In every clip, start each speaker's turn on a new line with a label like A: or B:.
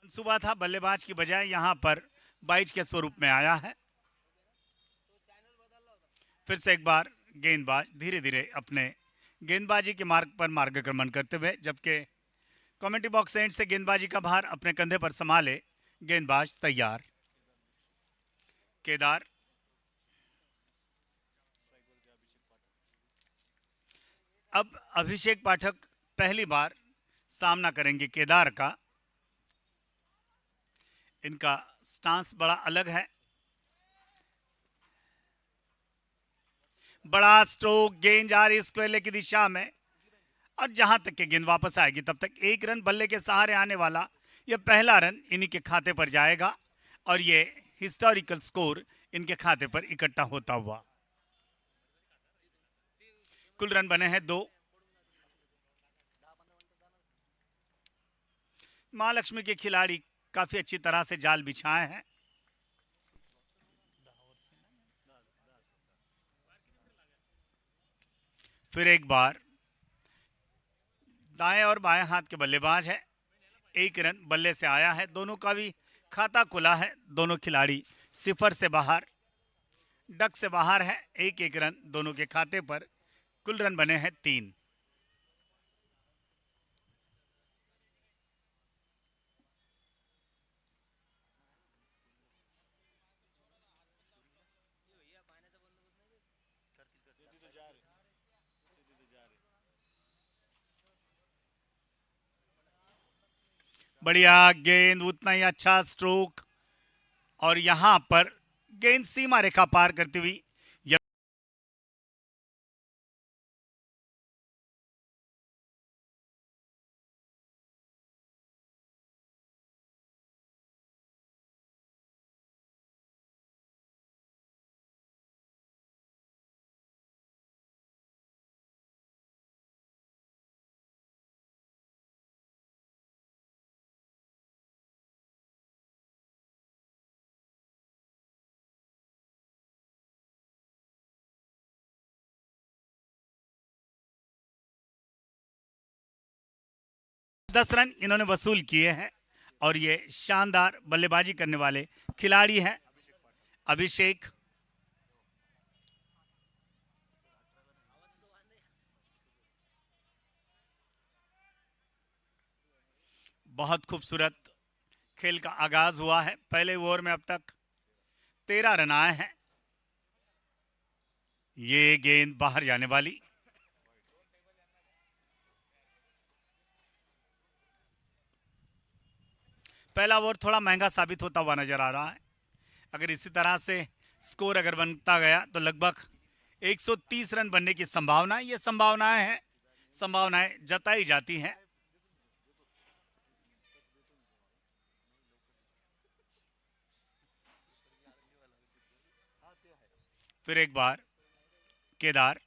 A: सुबह था, बल्लेबाज की बजाय यहां पर बाइज के स्वरूप में आया है। फिर से एक बार गेंदबाज धीरे धीरे अपने गेंदबाजी के मार्ग पर मार्गक्रमण करते हुए, जबकि कमेंट्री बॉक्स एंड से गेंदबाजी का भार अपने कंधे पर संभाले गेंदबाज तैयार। केदार, अब अभिषेक पाठक पहली बार सामना करेंगे केदार का। इनका स्टांस बड़ा अलग है। बड़ा स्ट्रोक, गेंद जा रही स्क्वेयर की दिशा में, और जहां तक के गेंद वापस आएगी तब तक 1 रन बल्ले के सहारे आने वाला यह पहला रन इन्हीं के खाते पर जाएगा और ये हिस्टोरिकल स्कोर इनके खाते पर इकट्ठा होता हुआ। कुल रन बने हैं 2। महालक्ष्मी के खिलाड़ी काफी अच्छी तरह से जाल बिछाए हैं। फिर एक बार दाएं और बाएं हाथ के बल्लेबाज है। 1 रन बल्ले से आया है, दोनों का भी खाता खुला है। दोनों खिलाड़ी 0 से बाहर, डक से बाहर है। 1-1 रन दोनों के खाते पर। कुल रन बने हैं 3। बढ़िया गेंद, उतना ही अच्छा स्ट्रोक, और यहां पर गेंद सीमा रेखा पार करती हुई दस रन इन्होंने वसूल किए हैं और ये शानदार बल्लेबाजी करने वाले खिलाड़ी हैं अभिषेक। बहुत खूबसूरत खेल का आगाज हुआ है। पहले ओवर में अब तक 13 रन आए हैं। ये गेंद बाहर जाने वाली। पहला ओवर थोड़ा महंगा साबित होता हुआ नजर आ रहा है। अगर इसी तरह से स्कोर अगर बनता गया तो लगभग 130 रन बनने की संभावना, ये संभावनाएं हैं, संभावनाएं जताई जाती हैं। फिर एक बार केदार,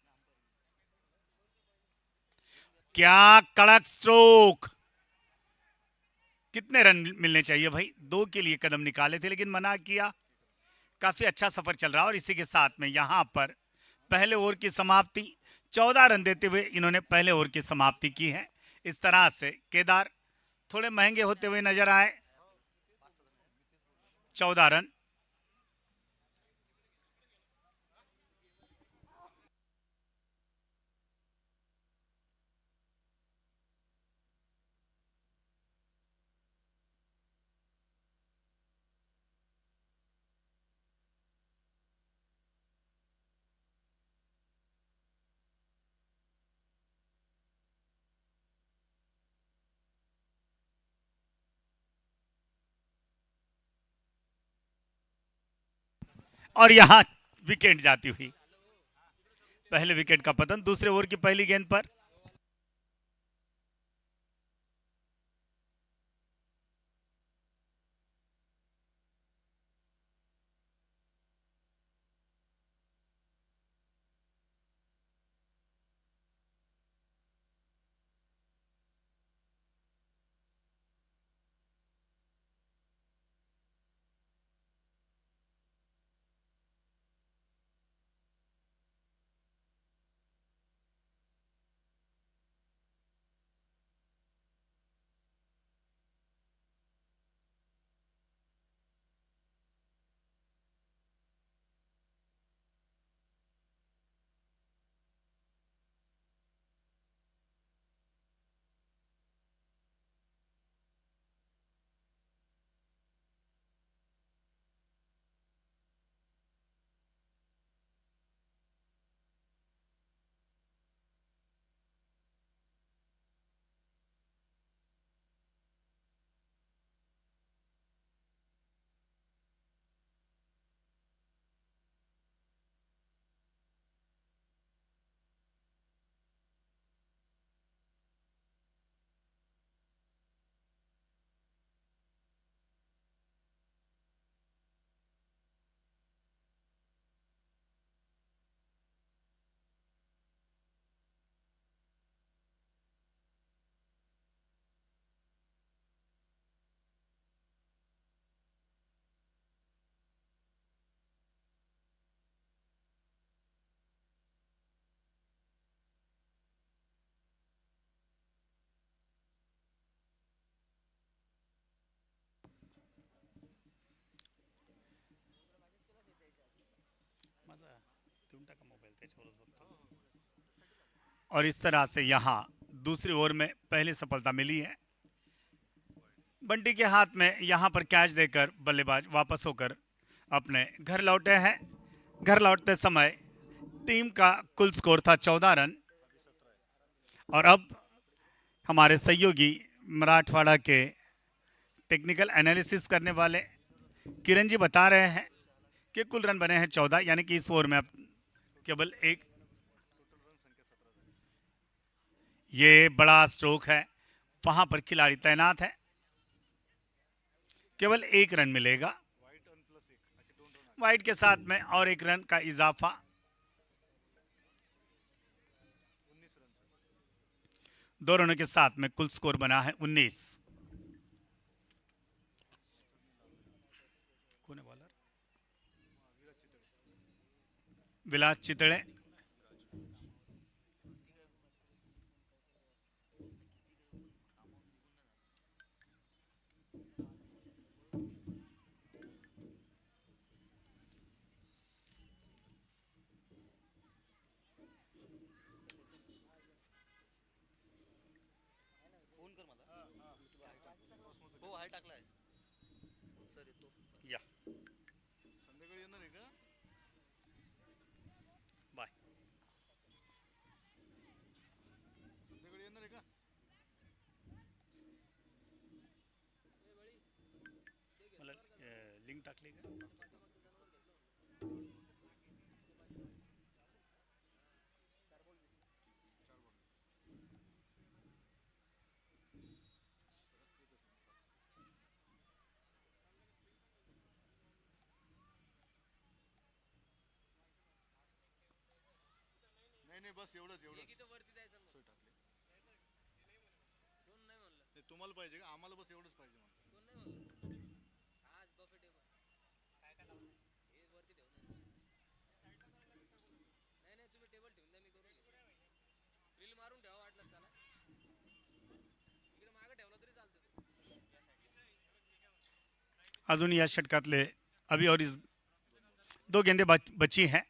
A: क्या कड़क स्ट्रोक। कितने रन मिलने चाहिए भाई, 2 के लिए कदम निकाले थे लेकिन मना किया। काफी अच्छा सफर चल रहा है और इसी के साथ में यहां पर पहले ओवर की समाप्ति, 14 रन देते हुए इन्होंने पहले ओवर की समाप्ति की है। इस तरह से केदार थोड़े महंगे होते हुए नजर आए। 14 रन। और यहां विकेट जाती हुई, पहले विकेट का पतन दूसरे ओवर की पहली गेंद पर। और इस तरह से यहाँ दूसरी ओवर में पहली सफलता मिली है। बंटी के हाथ में यहाँ पर कैच देकर बल्लेबाज वापस होकर अपने घर लौटे हैं। घर लौटते समय टीम का कुल स्कोर था 14 रन। और अब हमारे सहयोगी मराठवाड़ा के टेक्निकल एनालिसिस करने वाले किरण जी बता रहे हैं कि कुल रन बने हैं 14, यानी कि इस ओवर में अब केवल एक ये बड़ा स्ट्रोक है, वहां पर खिलाड़ी तैनात है, केवल एक रन मिलेगा। वाइट के साथ में और एक रन का इजाफा। दो रनों के साथ में कुल स्कोर बना है 19। कौन है बॉलर? विलास चितड़े। या बाय। लिंक टाकली का?
B: नाही बस एवढंच तुम्हाला पाहिजे का? आम्हाला बस एवढंच पाहिजे
A: अजून या षटकातले अभी और इस दो गेंदे बची हैं।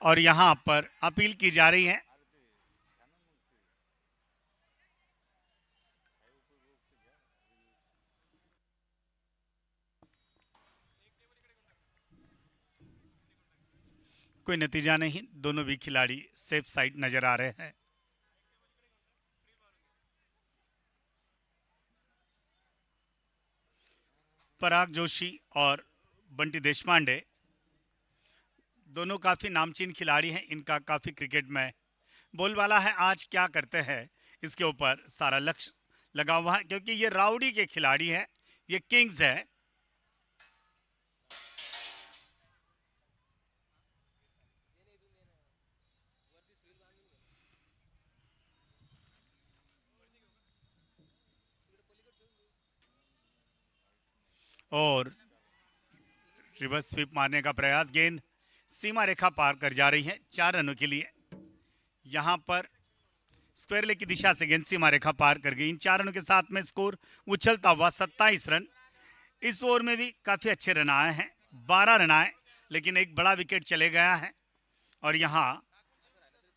A: और यहां पर अपील की जा रही है। कोई नतीजा नहीं, दोनों भी खिलाड़ी सेफ साइड नजर आ रहे हैं। पराग जोशी और बंटी देशपांडे दोनों काफी नामचीन खिलाड़ी हैं। इनका काफी क्रिकेट में बोलबाला है। आज क्या करते हैं इसके ऊपर सारा लक्ष्य लगा हुआ है, क्योंकि ये राउडी के खिलाड़ी हैं, ये किंग्स है। और रिवर्स स्वीप मारने का प्रयास, गेंद सीमा रेखा पार कर जा रही है 4 रनों के लिए। यहां पर स्क्वायर लेग की दिशा से गेंद सीमा रेखा पार कर गई। इन 4 रनों के साथ में स्कोर उछलता हुआ 27 रन। इस ओवर में भी काफी अच्छे रन आए हैं, 12 रन आए, लेकिन एक बड़ा विकेट चले गया है। और यहाँ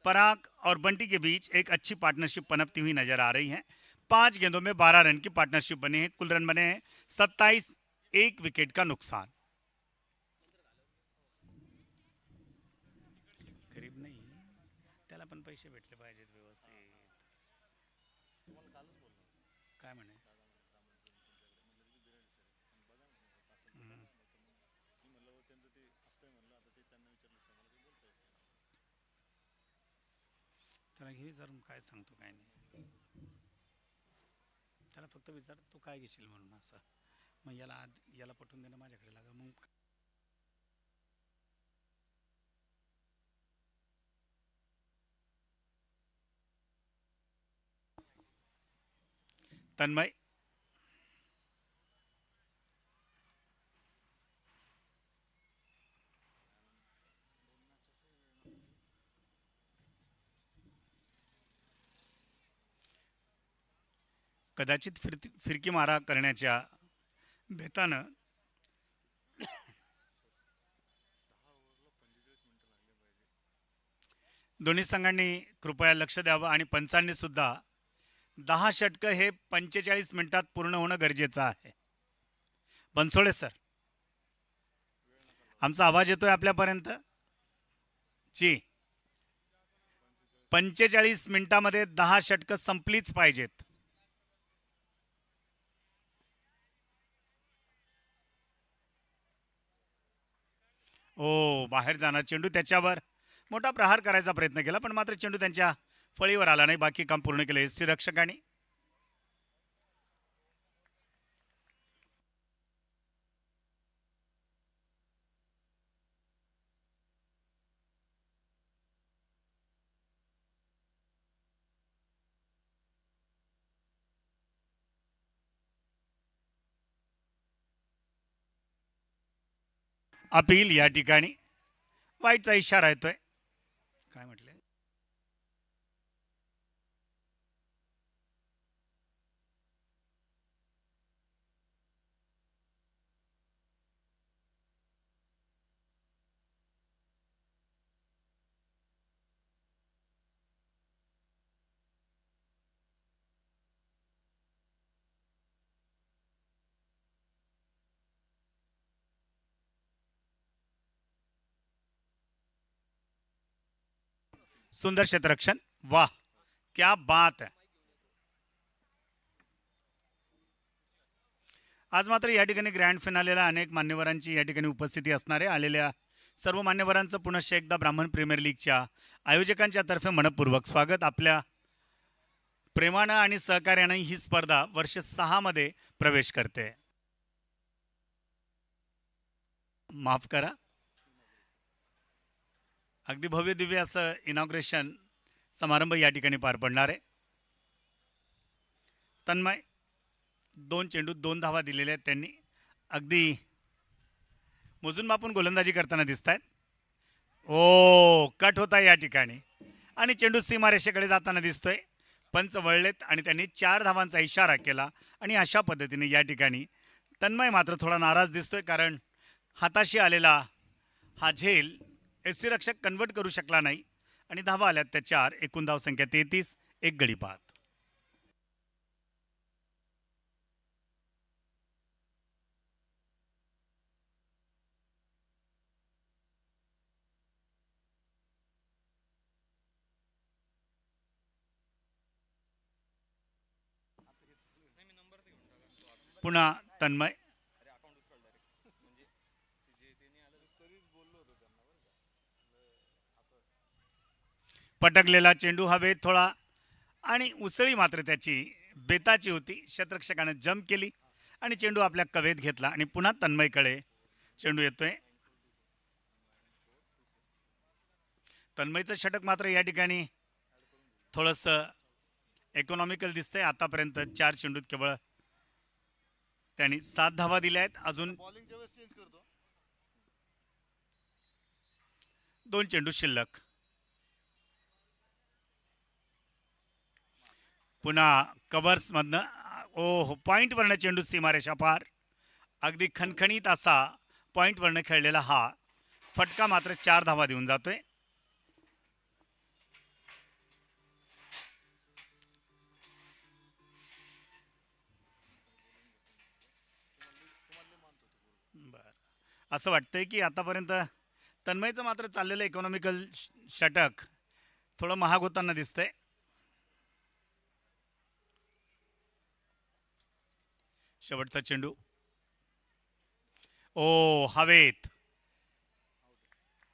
A: पराग और बंटी के बीच एक अच्छी पार्टनरशिप पनपती हुई नजर आ रही है। 5 गेंदों में 12 रन की पार्टनरशिप बनी है। कुल रन बने हैं 27, एक विकेट का नुकसान। गरीब नाही, त्याला पण पैसे भेटले पाहिजेत व्यवस्थित। काय म्हणे? त्याला घे विचारून काय सांगतो काय नाही। त्याला फक्त विचार तू काय घेशील म्हणून असं। मग याला पटवून देणं माझ्याकडे लागा। मग तन्मय कदाचित फिरकी मारा करण्याच्या बेतानं दोन्ही संघांनी कृपया लक्ष द्यावं आणि पंचांनी सुद्धा 10 षटकं हे 45 मिनिटात पूर्ण होणं गरजेचं आहे. बनसोडे सर, आमचा आवाज येतोय आपल्यापर्यंत? जी, 45 मिनिटामध्ये 10 षटकं संपलीच पाहिजेत. ओ, बाहेर जाणार चेंडू, त्याच्यावर मोठा प्रहार करायचा प्रयत्न केला, पण मात्र चेंडू त्यांच्या फळीवर आला नाही. बाकी काम पूर्ण केले रक्षकांनी. अपील या ठिकाणी वाईटचा इशारा येतोय. काय म्हटले? सुंदर क्षेत्ररक्षण, वाह क्या बात है. आज मात्र या ठिकाणी ग्रँड फिनालेला अनेक मान्यवरांची या ठिकाणी उपस्थिती असणार आहे. आलेल्या सर्व मान्यवरांचं पुनश्च एकदा ब्राह्मण प्रीमियर लीगच्या आयोजकांच्या तर्फे मनपूर्वक स्वागत. आपल्या प्रेमानं आणि सहकार्यानं ही स्पर्धा वर्ष 6 मध्ये प्रवेश करते. माफ करा, अगदी भव्य दिव्य असं इनॉग्रेशन समारंभ या ठिकाणी पार पडणार आहे. तन्मय 2 चेंडू 2 धावा दिलेल्या आहेत त्यांनी. अगदी मोजून मापून गोलंदाजी करताना दिसत आहेत. ओ, कट होता या ठिकाणी आणि चेंडू सीमारेषेकडे जाताना दिसतोय. पंच वळलेत आणि त्यांनी 4 धावांचा इशारा केला आणि अशा पद्धतीने या ठिकाणी तन्मय मात्र थोडा नाराज दिसतोय, कारण हाताशी आलेला हा झेल रक्षक कन्वर्ट करू शकला नाही आणि धावा आल्यात त्या 4. एकूण धाव संख्या 33, एक गडी बाद. पुन्हा तन्मय, पटकलेला चेंडू हवेत थोडा आणि उसळी मात्र त्याची बेताची होती. क्षेत्ररक्षकानं जंप केली आणि चेंडू आपल्या कवेत घेतला आणि पुन्हा तन्मयकडे चेंडू येतोय. तन्मयचं षटक मात्र या ठिकाणी थोडंसं इकॉनॉमिकल दिसतंय. आतापर्यंत 4 चेंडूत केवळ त्यांनी 7 धावा दिल्या आहेत. अजून
B: बॉलिंगच्या वेळेस चेंज करतो.
A: 2 चेंडू शिल्लक. पुन्हा कव्हर्स मधनं ओ पॉइंट वरनं चेंडू सीमारेषा पार. अगदी खणखणीत असा पॉइंट वरनं खेळलेला हा फटका मात्र 4 धावा देऊन जातोय. असं वाटतंय की आतापर्यंत तन्मयचं मात्र चाललेलं इकॉनॉमिकल षटक थोडं महाग होताना दिसतंय. शेवटचा चेंडू ओ हवेत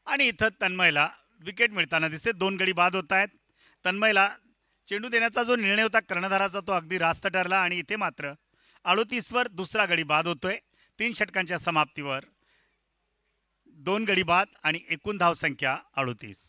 A: आणि इथं तन्मयला विकेट मिळताना दिसते. 2 गडी बाद होत आहेत. तन्मयला चेंडू देण्याचा जो निर्णय होता कर्णधाराचा तो अगदी रास्त ठरला आणि इथे मात्र 38वर दुसरा गडी बाद होतोय. 3 षटकांच्या समाप्तीवर 2 गडी बाद आणि एकूण धावसंख्या 38.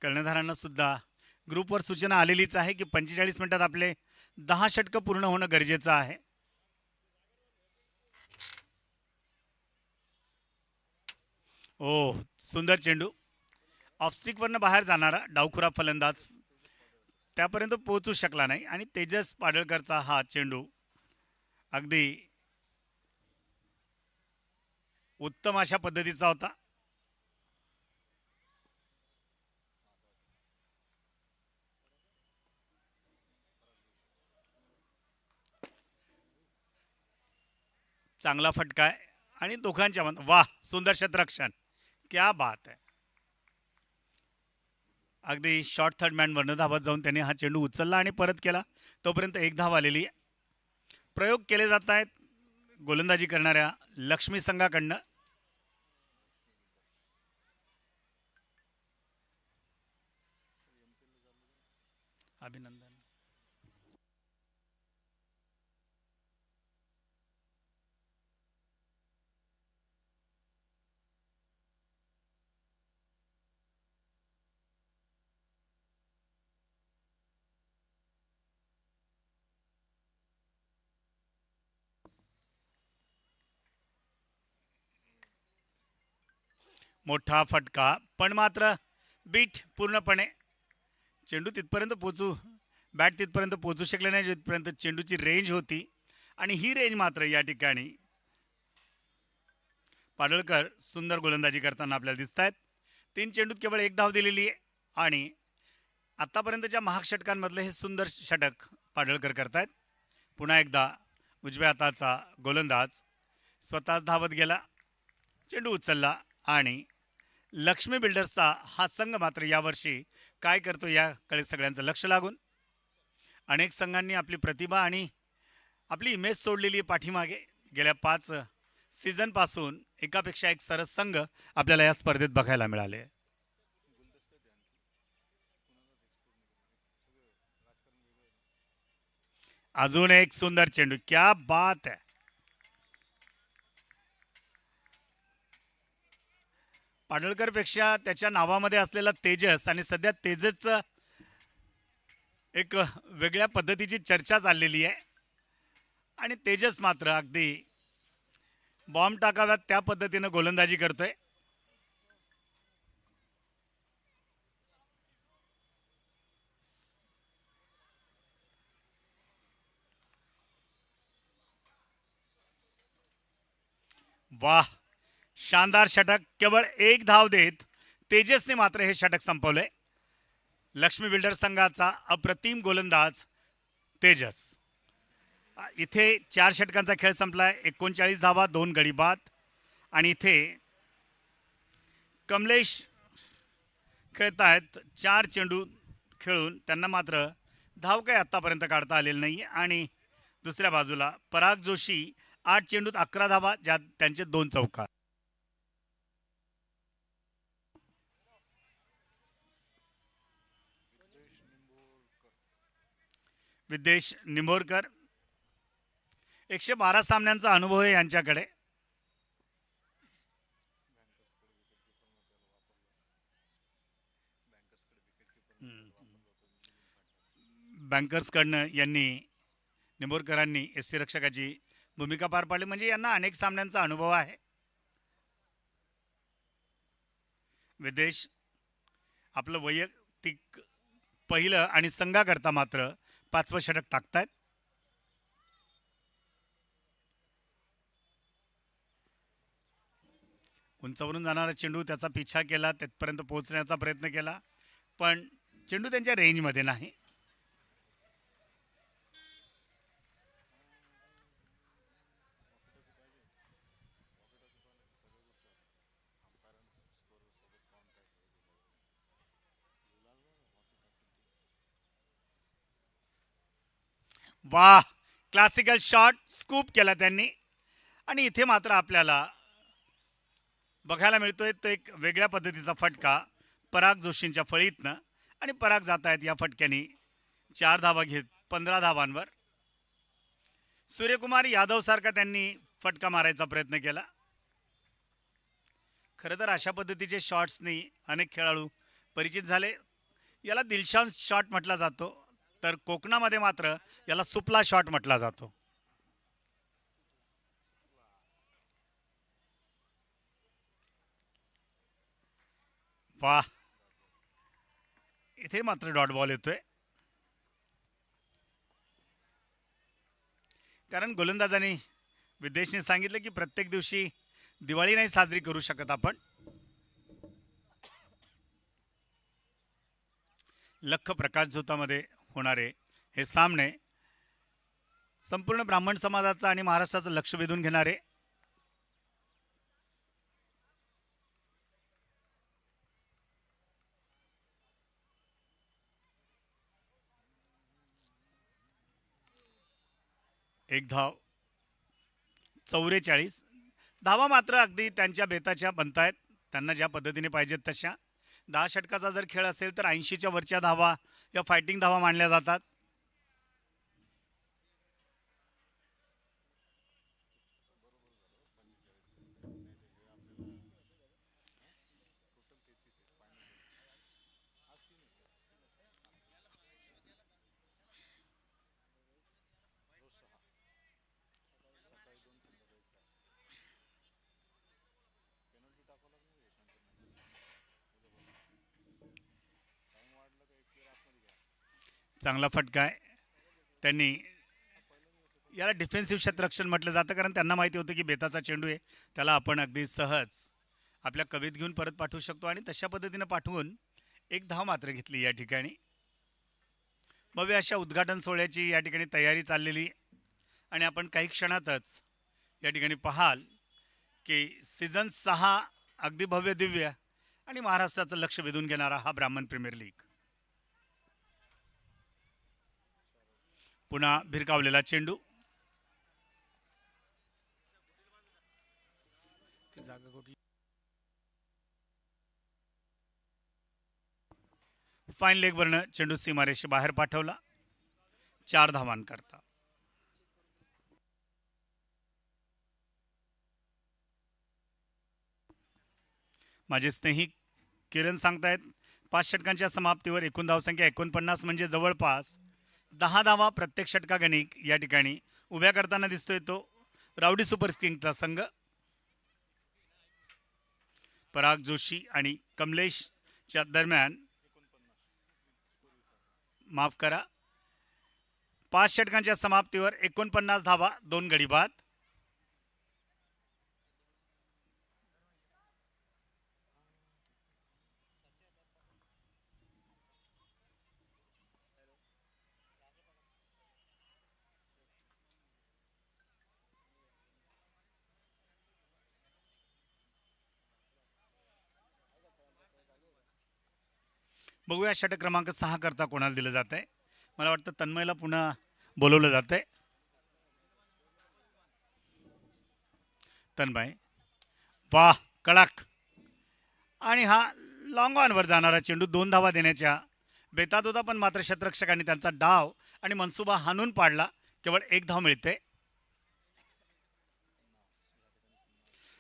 A: कर्णधारांना सुद्धा ग्रुपवर सूचना आलेलीच आहे की 45 मिनिटात आपले 10 षटकं पूर्ण होणं गरजेचं आहे. ओ सुंदर चेंडू ऑफस्टिकवरनं बाहेर जाणारा डावखुरा फलंदाज त्यापर्यंत पोहोचू शकला नाही आणि तेजस पाडळकरचा हा चेंडू अगदी उत्तम अशा पद्धतीचा होता. चांगला फटका आहे आणि दोघांच्या वाह सुंदर क्षेत्ररक्षण क्या बात आहे. अगदी शॉर्ट थर्ड मॅनवरनं धावत जाऊन त्याने हा चेंडू उचलला आणि परत केला. तोपर्यंत एक धाव आलेली आहे. प्रयोग केले जात आहेत गोलंदाजी करणाऱ्या लक्ष्मी संघाकडनं. अभिनंदन. मोठा फटका पण मात्र बीट पूर्णपणे चेंडू तिथपर्यंत पोचू बॅट तिथपर्यंत पोचू शकले नाही जिथपर्यंत चेंडूची रेंज होती आणि ही रेंज मात्र या ठिकाणी पाडळकर सुंदर गोलंदाजी करताना आपल्याला दिसत आहेत. 3 चेंडूत केवळ एक धाव दिलेली आहे आणि आतापर्यंतच्या महाग षटकांमधलं हे सुंदर षटक पाडळकर करतायत. पुन्हा एकदा उजव्या हाताचा गोलंदाज स्वतःच धावत गेला, चेंडू उचलला आणि लक्ष्मी बिल्डर्सचा हा संघ मात्र यावर्षी काय करतो याकडे सगळ्यांचं लक्ष लागून. अनेक संघांनी आपली प्रतिभा आणि आपली इमेज सोडलेली आहे पाठीमागे. गेल्या 5 सीझनपासून एकापेक्षा एक सरस संघ आपल्याला या स्पर्धेत बघायला मिळाले. अजून एक सुंदर चेंडू क्या बात आहे. पाडळकरपेक्षा त्याच्या नावामध्ये असलेला तेजस आणि सध्या तेजसचं एक वेगळ्या पद्धतीची चर्चा चाललेली आहे आणि तेजस मात्र अगदी बॉम्ब टाकाव्यात त्या पद्धतीनं गोलंदाजी करतोय. वाह शानदार षटक. केवळ एक धाव देत तेजसने मात्र हे षटक संपवले. लक्ष्मी बिल्डर्स संघाचा अप्रतिम गोलंदाज तेजस. इथे 4 षटकांचा खेळ संपलाय. 39 धावा 2 गडी बाद आणि इथे कमलेश खेळत आहेत 4 चेंडू खेळून. त्यांना मात्र धाव काही आत्तापर्यंत काढता आलेली नाही आणि दुसऱ्या बाजूला पराग जोशी 8 चेंडूत 11 धावा ज्यात त्यांचे 2 चौकार. विद्वेश निंभोरकर 112 सामन्यांचा अनुभव आहे यांच्याकडे. बँकर्सकडनं यांनी निंभोरकरांनी एस सी रक्षकाची भूमिका पार पाडली म्हणजे यांना अनेक सामन्यांचा अनुभव आहे. विदेश आपलं वैयक्तिक पहिलं आणि संघाकरता मात्र 5वं षटक टाकतायत. उंचावरून जाणारा चेंडू त्याचा पिछा केला, तिथपर्यंत पोहोचण्याचा प्रयत्न केला पण चेंडू त्यांच्या रेंजमध्ये नाही. वाह क्लासिकल शॉट स्कूप केला त्यांनी आणि इथे मात्र आपल्याला बघायला मिळतोय तो एक वेगळ्या पद्धतीचा फटका पराग जोशींच्या फळीतनं आणि पराग जात आहेत या फटक्याने 4 धावा घेत 15 धावांवर. सूर्यकुमार यादव सारखा त्यांनी फटका मारायचा प्रयत्न केला. खरं तर अशा पद्धतीचे शॉट्सनी अनेक खेळाडू परिचित झाले. याला दिलशान शॉट म्हटला जातो, तर कोकणामध्ये मात्र याला सुपला शॉट म्हटला जातो. वाह, इथे मात्र डॉट बॉल येतोय, कारण गोलंदाजांनी विदेशने सांगितलं की प्रत्येक दिवशी दिवाळी नाही साजरी करू शकत आपण. लख प्रकाश झोतामध्ये होणारे हे सामने संपूर्ण ब्राह्मण समाजाचं आणि महाराष्ट्राचं लक्ष वेधून घेणारे. एक धाव, 44 धावा मात्र अगदी त्यांच्या बेताच्या बनतायत, त्यांना ज्या पद्धतीने पाहिजेत तशा. 10 षटकाचा जर खेळ असेल तर 80च्या वरच्या धावा या फायटिंग धावा मानल्या जातात. चांगला फटका आहे. त्यांनी याला डिफेन्सिव्ह क्षेत्ररक्षण म्हटलं जातं, कारण त्यांना माहिती होतं की बेताचा चेंडू आहे, त्याला आपण अगदी सहज आपल्या कवीत घेऊन परत पाठवू शकतो, आणि तशा पद्धतीनं पाठवून एक धाव मात्र घेतली या ठिकाणी. भव्य अशा उद्घाटन सोहळ्याची या ठिकाणी तयारी चाललेली, आणि आपण काही क्षणातच या ठिकाणी पाहाल की सीझन 6 अगदी भव्य दिव्य आणि महाराष्ट्राचं लक्ष वेधून घेणारा हा ब्राह्मण प्रीमियर लीग. पुन्हा भिरकावलेला चेंडू, जागा कुठली, फाईन लेगवरनं चेंडू सीमारेषे बाहेर पाठवला, 4 धावांकरता. माझे स्नेही किरण सांगतायत 5 षटकांच्या समाप्तीवर एकूण धावसंख्या 49, म्हणजे जवळपास 10 धावा प्रत्येक षटकागणिक या ठिकाणी उभ्या करताना दिसतोय तो रावडी सुपर किंग्सचा संघ. पराग जोशी आणि कमलेशच्या दरम्यान, माफ करा, 5 षटकांच्या समाप्तीवर 49 धावा, 2 गडी बाद. बघूया षटक क्रमांक 6 करता कोणाला दिलं जात आहे. मला वाटतं तन्मयला पुन्हा बोलवलं जात आहे. तन्मय, वाह, कडक, आणि हा लॉंग ऑनवर जाणारा चेंडू 2 धावा देण्याच्या बेतात होता, पण मात्र क्षेत्ररक्षकांनी त्यांचा डाव आणि मनसुबा हाणून पाडला. केवळ 1 धाव मिळते,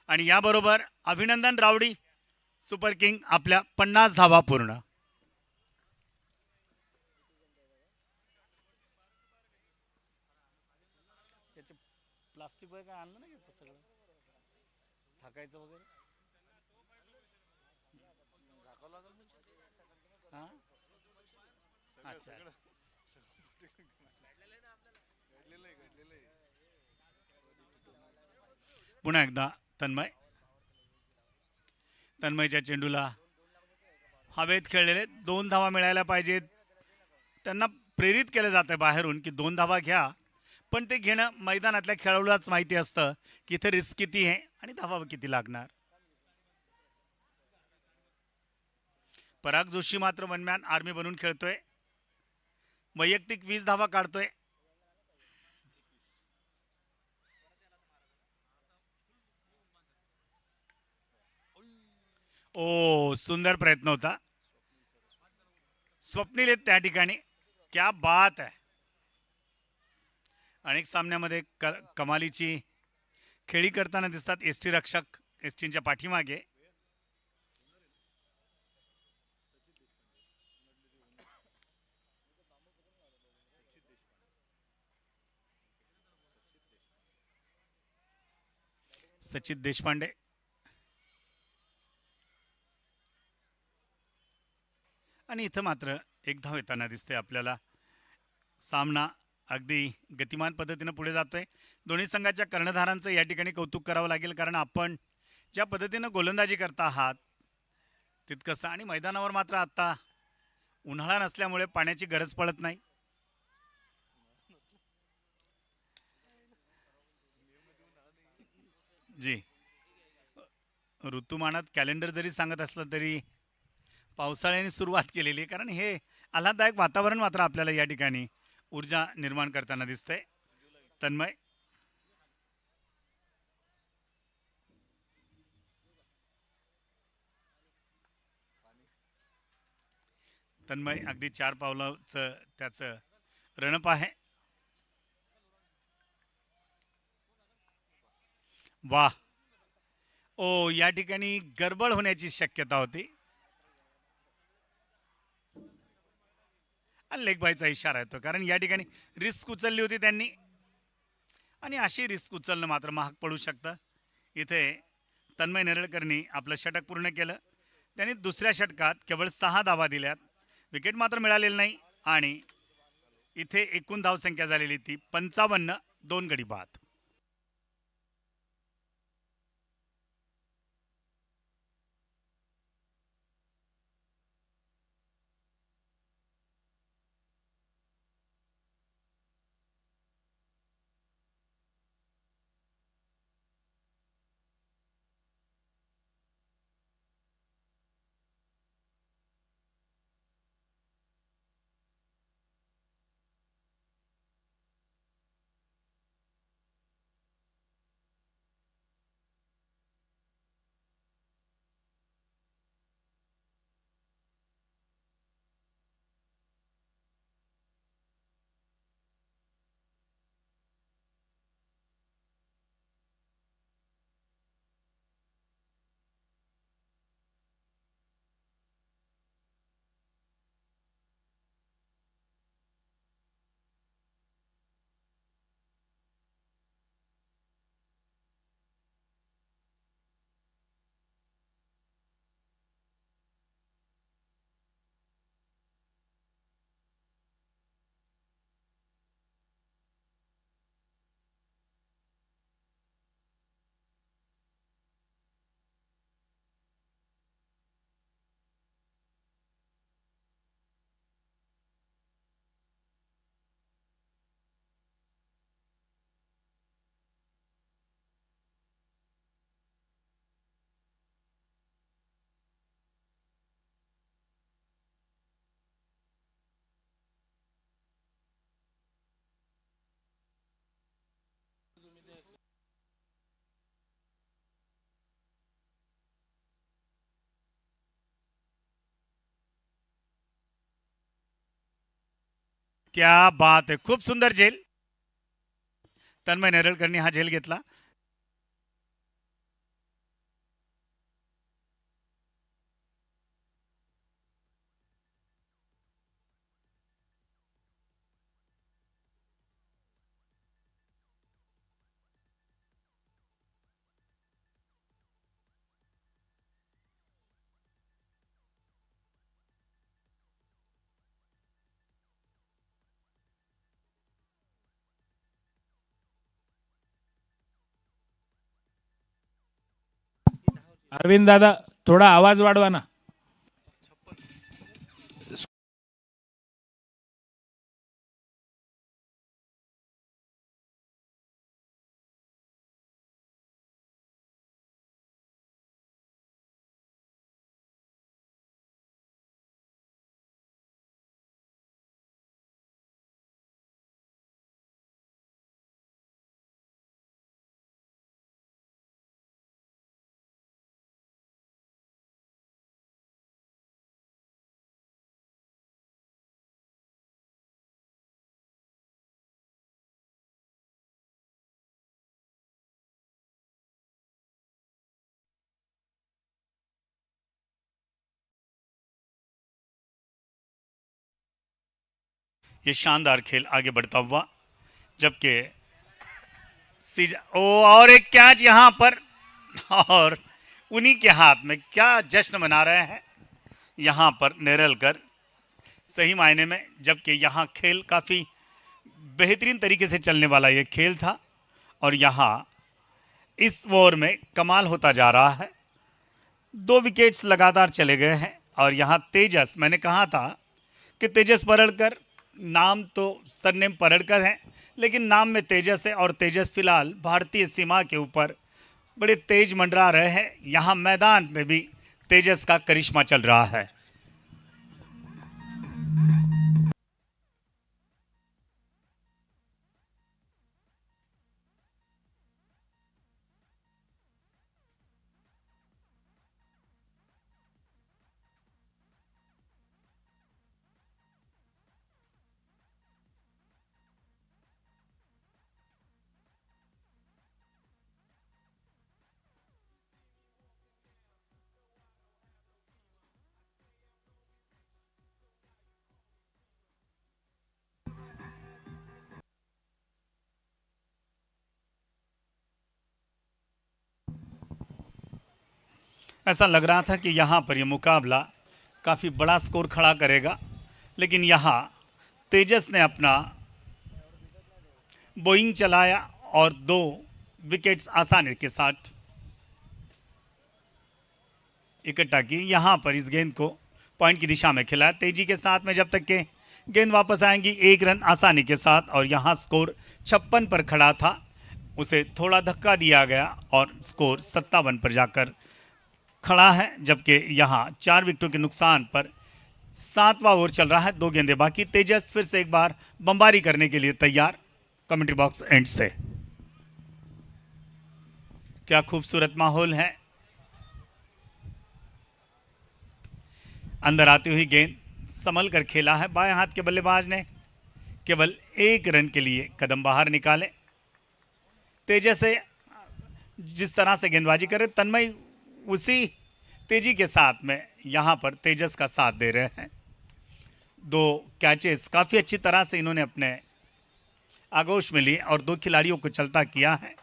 A: आणि याबरोबर अभिनंदन रावडी सुपर किंग आपल्या 50 धावा पूर्ण. प्लास्टिक वगैरे काय आणलं नाही याचं सगळं झाकायचं वगैरे,
B: झाकावं लागेल म्हणजे.
A: हां,
B: सगळं
A: अच्छा,
B: सगळं घडलेलं आहे घडलेलं आहे.
A: पुन्हा एकदा तन्मयच्या चेंडूला हवेत खेळलेले 2 धावा मिळायला पाहिजेत. त्यांना प्रेरित केलं जातं बाहेरून की 2 धावा घ्या, पण ते घेणं मैदानातल्या खेळाडूलाच माहिती असतं की इथे रिस्क किती आहे आणि धावा किती लागणार. पराग जोशी मात्र वनमॅन आर्मी बनून खेळतोय, वैयक्तिक 20 धावा काढतोय. ओ, सुंदर प्रयत्न होता. स्वप्नील आहेत त्या ठिकाणी, क्या बात आहे. अनेक सामन्यामध्ये कमालीची खेळी करताना दिसतात एसटी रक्षक एसटीच्या पाठीमागे. सचित देशपांडे, आणि इथं मात्र एक धाव येताना दिसते आपल्याला. सामना अगदी गतिमान पद्धतीनं पुढे जातोय. दोन्ही संघाच्या कर्णधारांचं या ठिकाणी कौतुक करावं लागेल, कारण आपण ज्या पद्धतीनं गोलंदाजी करता आहात तितकंसं, आणि मैदानावर मात्र आता उन्हाळा नसल्यामुळे पाण्याची गरज पडत नाही. जी, ऋतुमानात कॅलेंडर जरी सांगत असलं तरी पावसाळ्याने सुरुवात केलेली आहे, कारण हे आल्हाददायक वातावरण मात्र आपल्याला या ठिकाणी ऊर्जा निर्माण करताना दिसतंय. तन्मय, तन्मय अगदी 4 पावलाचं त्याचं रणप आहे. वाह, ओ, या ठिकाणी गडबड होण्याची शक्यता होती. आणि लेग बायचा इशारा येतो, कारण या ठिकाणी रिस्क उचलली होती त्यांनी, आणि अशी रिस्क उचलणं मात्र महाग पडू शकतं. इथे तन्मय नेरळकरनी आपलं षटक पूर्ण केलं. त्यांनी दुसऱ्या षटकात केवळ 6 धावा दिल्यात, विकेट मात्र मिळालेली नाही, आणि इथे एकूण धावसंख्या झालेली ती 55, 2 गडी बाद. क्या बात आहे, खूप सुंदर झेल. तन्मय नेरळकरनी हा झेल घेतला.
C: अरविंद दादा, थोडा आवाज वाढवा ना.
A: ये शानदार खेल आगे बढ़ता हुआ, जबकि ओ, और एक कैच यहां पर और उन्हीं के हाथ में क्या जश्न मना रहे हैं यहाँ पर नेरलकर, सही मायने में। जबकि यहाँ खेल काफ़ी बेहतरीन तरीके से चलने वाला ये खेल था और यहाँ इस ओवर में कमाल होता जा रहा है। 2 विकेट्स लगातार चले गए हैं और यहाँ तेजस, मैंने कहा था कि तेजस परड़कर, नाम तो सरनेम परड़कर है लेकिन नाम में तेजस है और तेजस फिलहाल भारतीय सीमा के ऊपर बड़े तेज मंडरा रहे हैं। यहाँ मैदान में भी तेजस का करिश्मा चल रहा है। ऐसा लग रहा था कि यहाँ पर यह मुकाबला काफ़ी बड़ा स्कोर खड़ा करेगा, लेकिन यहाँ तेजस ने अपना बोइंग चलाया और 2 विकेट्स आसानी के साथ इकट्ठा की। यहाँ पर इस गेंद को पॉइंट की दिशा में खिलाया तेजी के साथ में, जब तक के गेंद वापस आएंगी 1 रन आसानी के साथ। और यहाँ स्कोर 56 पर खड़ा था, उसे थोड़ा धक्का दिया गया और स्कोर 57 पर जाकर खड़ा है। जबकि यहाँ 4 विकेटों के नुकसान पर 7वां ओवर चल रहा है, 2 गेंदें बाकी। तेजस फिर से एक बार बमबारी करने के लिए तैयार कमेंट्री बॉक्स एंड से। क्या खूबसूरत माहौल है। अंदर आती हुई गेंद संभल कर खेला है, बाएं हाथ के बल्लेबाज ने केवल 1 रन के लिए कदम बाहर निकाले। तेजस से जिस तरह से गेंदबाजी करे, तन्मय उसी तेजी के साथ में यहाँ पर तेजस का साथ दे रहे हैं। 2 कैचेस काफ़ी अच्छी तरह से इन्होंने अपने आगोश में लिए और 2 खिलाड़ियों को चलता किया है।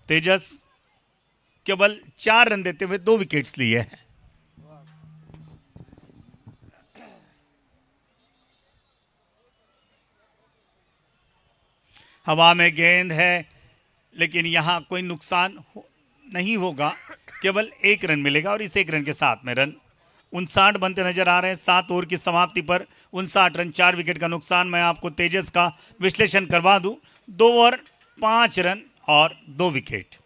A: तेजस केवल 4 रन देते हुए 2 विकेट्स लिए हैं। हवा में गेंद है लेकिन यहाँ कोई नुकसान नहीं होगा, केवल 1 रन मिलेगा और इस 1 रन के साथ में रन 59 बनते नजर आ रहे हैं। 7 ओवर की समाप्ति पर 59 रन, 4 विकेट का नुकसान। मैं आपको तेजस का विश्लेषण करवा दूं, 2 ओवर 5 रन और 2 विकेट।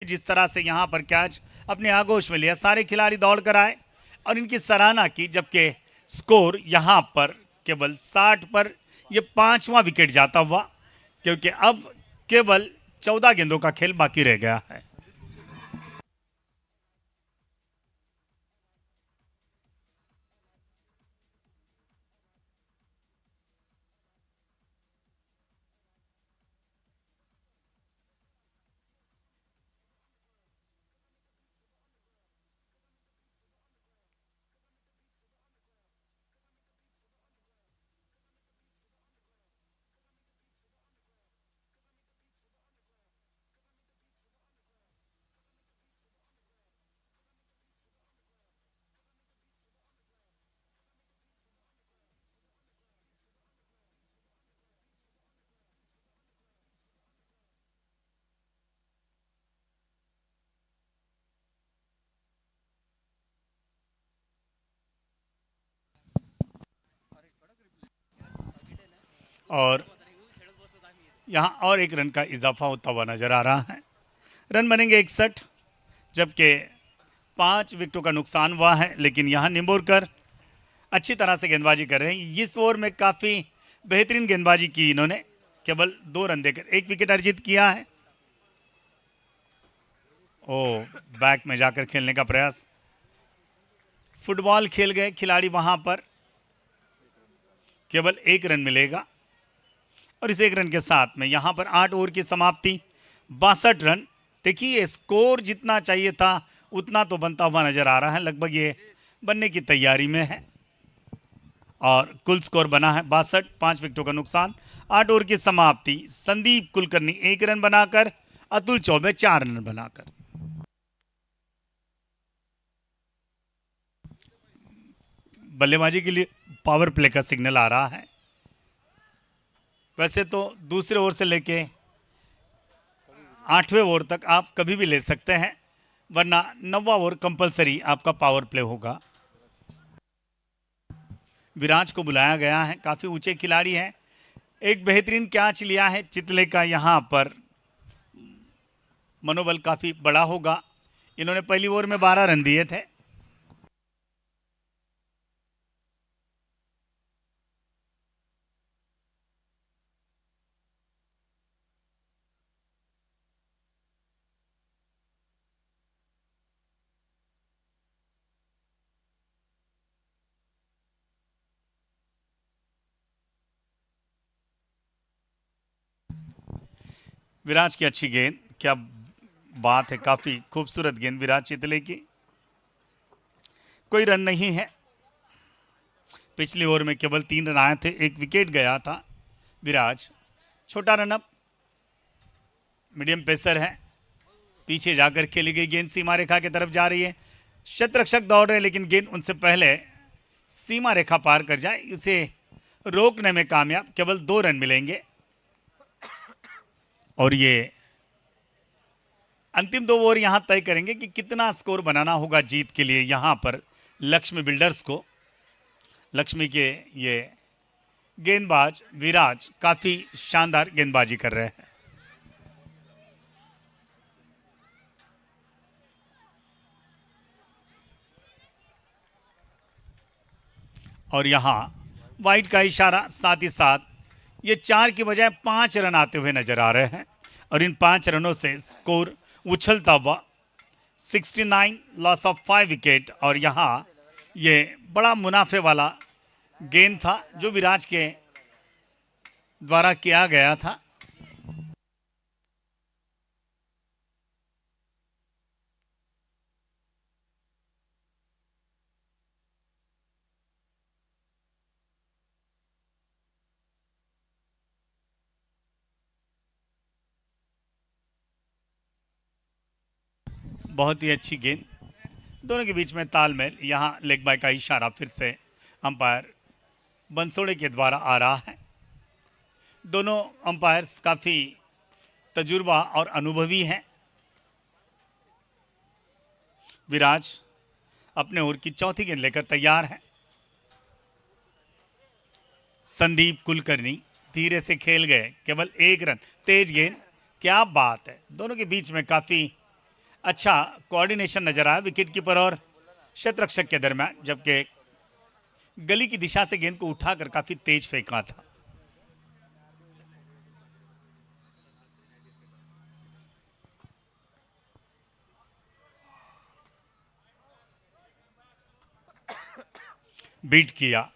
A: जिस तरह से यहाँ पर कैच अपने आगोश में लिया, सारे खिलाड़ी दौड़ कर आए और इनकी सराहना की, जबकि स्कोर यहाँ पर केवल 60 पर ये 5वां विकेट जाता हुआ, क्योंकि अब केवल 14 गेंदों का खेल बाकी रह गया है। और यहाँ और एक रन का इजाफा होता हुआ नजर आ रहा है। रन बनेंगे 61, जबकि 5 विकेटों का नुकसान हुआ है। लेकिन यहाँ निंबोरकर अच्छी तरह से गेंदबाजी कर रहे हैं। इस ओवर में काफ़ी बेहतरीन गेंदबाजी की इन्होंने, केवल 2 रन देकर 1 विकेट अर्जित किया है। ओ, बैक में जाकर खेलने का प्रयास, फुटबॉल खेल गए खिलाड़ी वहां पर, केवल 1 रन मिलेगा। और इस 1 रन के साथ में यहां पर 8 ओवर की समाप्ति, 62 रन। देखिए स्कोर जितना चाहिए था उतना तो बनता हुआ नजर आ रहा है, लगभग ये बनने की तैयारी में है। और कुल स्कोर बना है 62, 5 विकेटों का नुकसान। 8 ओवर की समाप्ति, संदीप कुलकर्णी 1 रन बनाकर, अतुल चौबे 4 रन बनाकर। बल्लेबाजी के लिए पावर प्ले का सिग्नल आ रहा है। वैसे तो दूसरे ओवर से लेके 8वें ओवर तक आप कभी भी ले सकते हैं, वरना 9वां ओवर कंपलसरी आपका पावर प्ले होगा। विराज को बुलाया गया है, काफी ऊंचे खिलाड़ी हैं। एक बेहतरीन कैच लिया है चितले का, यहां पर मनोबल काफी बड़ा होगा। इन्होंने पहली ओवर में 12 रन दिए थे। विराज की अच्छी गेंद, क्या बात है, काफी खूबसूरत गेंद विराज चितले की। कोई रन नहीं है। पिछली ओवर में केवल 3 रन आए थे, 1 विकेट गया था। विराज छोटा रनअप, मीडियम पेसर है। पीछे जाकर खेली गई गेंद सीमा रेखा की तरफ जा रही है। शतरक्षक दौड़ रहे हैं, लेकिन गेंद उनसे पहले सीमा रेखा पार कर जाए, इसे रोकने में कामयाब। केवल 2 रन मिलेंगे और ये अंतिम 2 ओवर यहां तय करेंगे कि कितना स्कोर बनाना होगा जीत के लिए। यहां पर लक्ष्मी बिल्डर्स को, लक्ष्मी के ये गेंदबाज विराज काफी शानदार गेंदबाजी कर रहे हैं। और यहां वाइड का इशारा, साथ ही साथ ये 4 की बजाय 5 रन आते हुए नजर आ रहे हैं। और इन 5 रनों से स्कोर उछलता हुआ 69, लॉस ऑफ 5 विकेट। और यहाँ ये बड़ा मुनाफे वाला गेंद था जो विराज के द्वारा किया गया था। बहुत ही अच्छी गेंद, दोनों के बीच में तालमेल। यहाँ लेग बाय का इशारा फिर से अंपायर बंसोड़े के द्वारा आ रहा है। दोनों अंपायर्स काफ़ी तजुर्बा और अनुभवी हैं। विराज अपने ओवर की चौथी गेंद लेकर तैयार है। संदीप कुलकर्णी धीरे से खेल गए, केवल 1 रन, तेज गेंद, क्या बात है। दोनों के बीच में काफ़ी अच्छा कोऑर्डिनेशन नजर आया विकेट कीपर और शतरक्षक के दरमियान, जबकि गली की दिशा से गेंद को उठाकर काफी तेज फेंका था। बीट किया,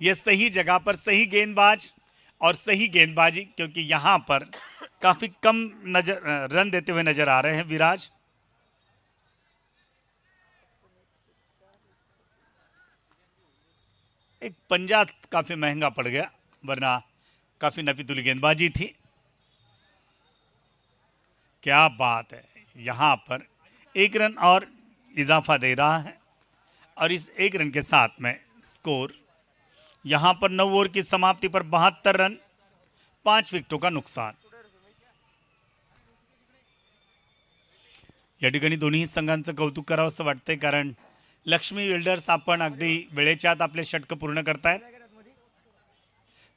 A: यह सही जगह पर सही गेंदबाज और सही गेंदबाजी, क्योंकि यहां पर काफी कम रन देते हुए नजर आ रहे हैं विराज। एक पंजा काफी महंगा पड़ गया, वरना काफी नफीतुली गेंदबाजी थी। क्या बात है, यहां पर 1 रन और इजाफा दे रहा है और इस 1 रन के साथ में स्कोर यहां पर 9 ओवर की समाप्ति पर 72 रन, 5 विकेटों का नुकसान। या ठिकाणी दोन्ही संघांचं कौतुक करावं असं वाटतंय, कारण लक्ष्मी बिल्डर्स आपण अगदी वेळेच्या आत आपले षटक पूर्ण करतायत।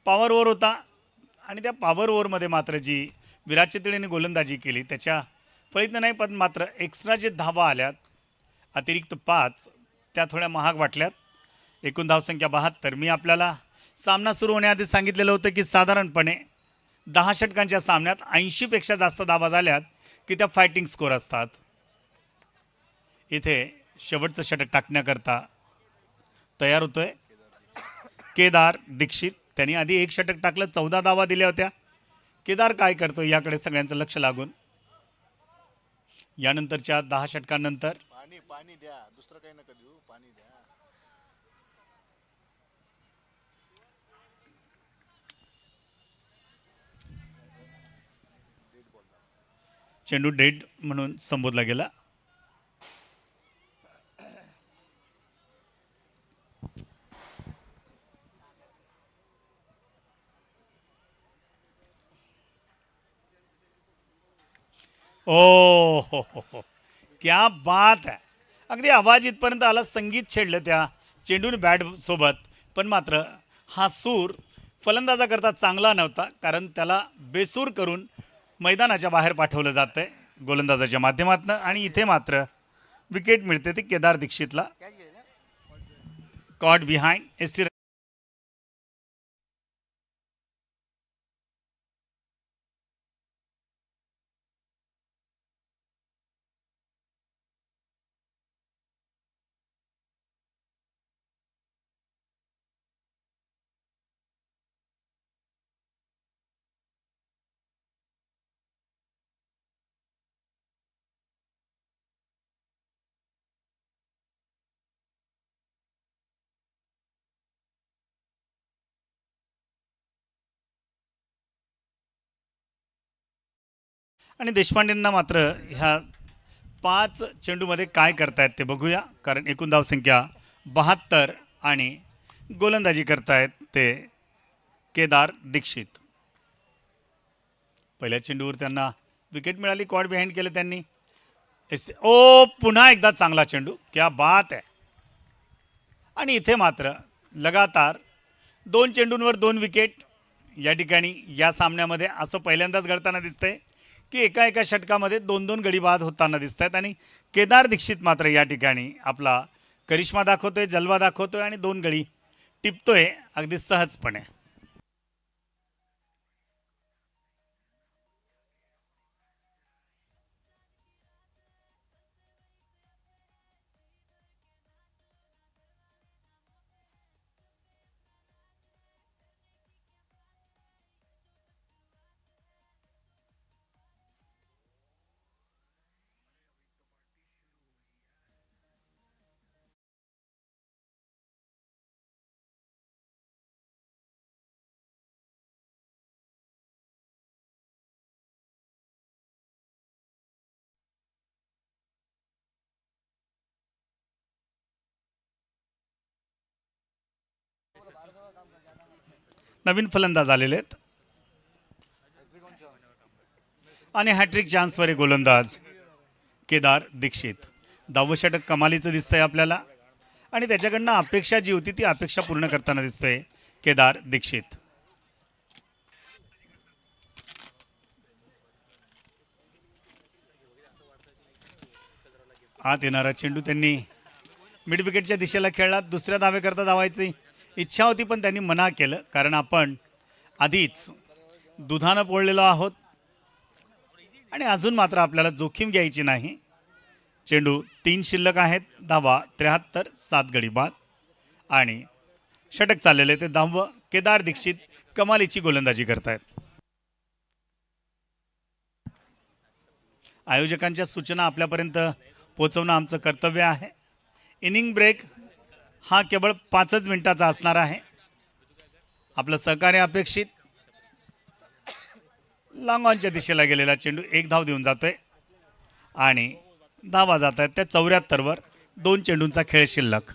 A: पॉवर ओव्हर होता आणि त्या पॉवर ओव्हरमध्ये मात्र जी विराट चितळेने गोलंदाजी केली त्याच्या फळीतनं नाही, पण मात्र एक्स्ट्रा जे धावा आल्यात अतिरिक्त 5 त्या थोड्या महाग वाटल्यात। एकूण धावसंख्या 72। मी आपल्याला सामना सुरू होण्याआधी सांगितलेलं होतं की साधारणपणे 10 षटकांच्या सामन्यात 80 पेक्षा जास्त धावा झाल्यात की त्या फायटिंग स्कोर असतात। इथे शेवटचं षटक टाकण्याकरता तयार होतोय केदार दीक्षित। त्यांनी आधी 1 षटक टाकलं, 14 धावा दिल्या होत्या। केदार काय करतोय याकडे सगळ्यांचं लक्ष लागून यानंतरच्या 10 षटकांनंतर
B: पाणी पाणी द्या, दुसरं काही नका देऊ, पाणी द्या.
A: चेंडू डेड म्हणून संबोधला गेला। ओ हो, क्या बात आहे, अगदी आवाज इथपर्यंत आला, संगीत छेडलं त्या चेंडूने बॅट सोबत, पण मात्र हा सूर फलंदाजा करता चांगला नव्हता, कारण त्याला बेसूर करून मैदानाच्या बाहेर पाठवलं जातंय गोलंदाजाच्या माध्यमातून। आणि इथे मात्र विकेट मिळते ती केदार दीक्षितला। कॉट बिहाइंड एसटी आणि देशपांडेंना मात्र ह्या 5 चेंडूमध्ये काय करतायत ते बघूया, कारण एकूण धावसंख्या 72 आणि गोलंदाजी करतायत ते केदार दीक्षित। पहिल्या चेंडूवर त्यांना विकेट मिळाली, कॉट बिहाइंड केलं त्यांनी। ओ पुन्हा एकदा चांगला चेंडू, क्या बात आहे। आणि इथे मात्र लगातार 2 चेंडूंवर 2 विकेट। या ठिकाणी या सामन्यामध्ये असं पहिल्यांदाच घडताना दिसतंय की एका षटकामध्ये 2-2 गडी बाद होताना दिसत आहेत आणि केदार दीक्षित मात्र या ठिकाणी आपला करिश्मा दाखवतोय, जलवा दाखवतोय आणि 2 गडी टिपतोय अगदी सहजपणे। नवीन फलंदाज आलेले आहेत आणि हॅट्रिक चान्सवर आहे गोलंदाज केदार दीक्षित। 10वं षटक कमालीचं दिसतंय आपल्याला आणि त्याच्याकडनं अपेक्षा जी होती ती अपेक्षा पूर्ण करताना दिसतोय केदार दीक्षित। आत येणारा चेंडू त्यांनी मिड विकेटच्या दिशेला खेळला. दुसऱ्या धावेकरता धावायची इच्छा होती पण त्यांनी मना केलं, कारण आपण आधीच दुधानं पोळलेलो आहोत आणि अजून मात्र आपल्याला जोखीम घ्यायची नाही. चेंडू 3 शिल्लक आहेत. धावा 73, 7 गडी बाद आणि षटक चाललेले ते 10वं. केदार दीक्षित कमालीची गोलंदाजी करतायत. आयोजकांच्या सूचना आपल्यापर्यंत पोहोचवणं आमचं कर्तव्य आहे. इनिंग ब्रेक हा केवळ 5च मिनिटाचा असणार आहे. आपलं सहकार्य अपेक्षित. लॉंग ऑनच्या दिशेला गेलेला चेंडू 1 धाव देऊन जातोय आणि धावा जात आहेत त्या 74वर. 2 चेंडूंचा खेळ शिल्लक.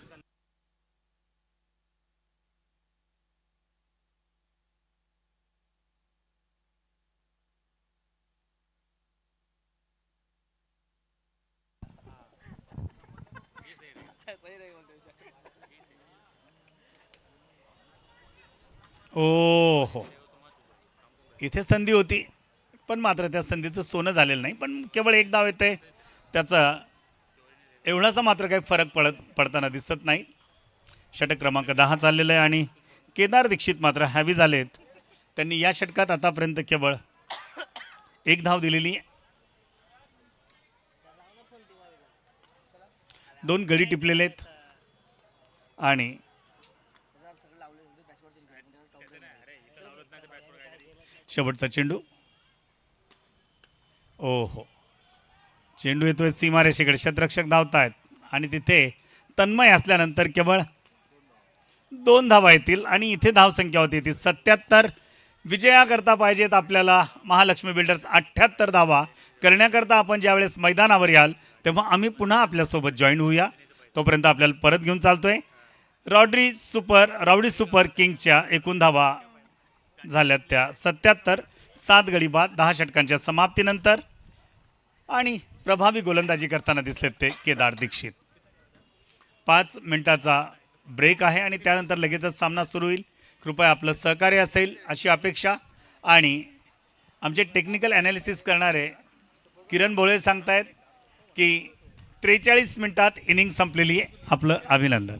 A: ओ हो, इथे संधी होती पण मात्र त्या संधीचं सोनं झालेलं नाही. पण केवळ 1 धाव येते, त्याचा एवढासा मात्र काही फरक पडताना दिसत नाही. षटक क्रमांक 10 चाललेलं आहे आणि केदार दीक्षित मात्र हॅवी झालेत. त्यांनी या षटकात आतापर्यंत केवळ 1 धाव दिलेली आहे. 2 गडी टिपलेले आहेत आणि शेवटचा चेंडू. ओ हो, चेंडू येतोय सीमारेषेकडे. क्षेत्ररक्षक धावतायत आणि तिथे तन्मय असल्यानंतर केवळ 2 धावा येतील आणि इथे धावसंख्या होती ती 77. विजया करता पाहिजेत आपल्याला महालक्ष्मी बिल्डर्स. 78 धावा करण्याकरता आपण ज्यावेळेस मैदानावर याल तेव्हा आम्ही पुन्हा आपल्यासोबत जॉईन होऊया. तोपर्यंत आपल्याला परत घेऊन चालतोय. रावडी सुपर किंग्सच्या एकूण धावा झाल्यात त्या 77. 7 गडी बाद 10 षटकांच्या समाप्तीनंतर आणि प्रभावी गोलंदाजी करताना दिसलेत ते केदार दीक्षित. 5 मिनिटाचा ब्रेक आहे आणि त्यानंतर लगेचच सामना सुरू होईल. कृपया आपलं सहकार्य असेल अशी अपेक्षा. आणि आमचे टेक्निकल ॲनालिसिस करणारे किरण भोळे सांगतायत की 43 मिनिटात इनिंग संपलेली आहे. आपलं अभिनंदन.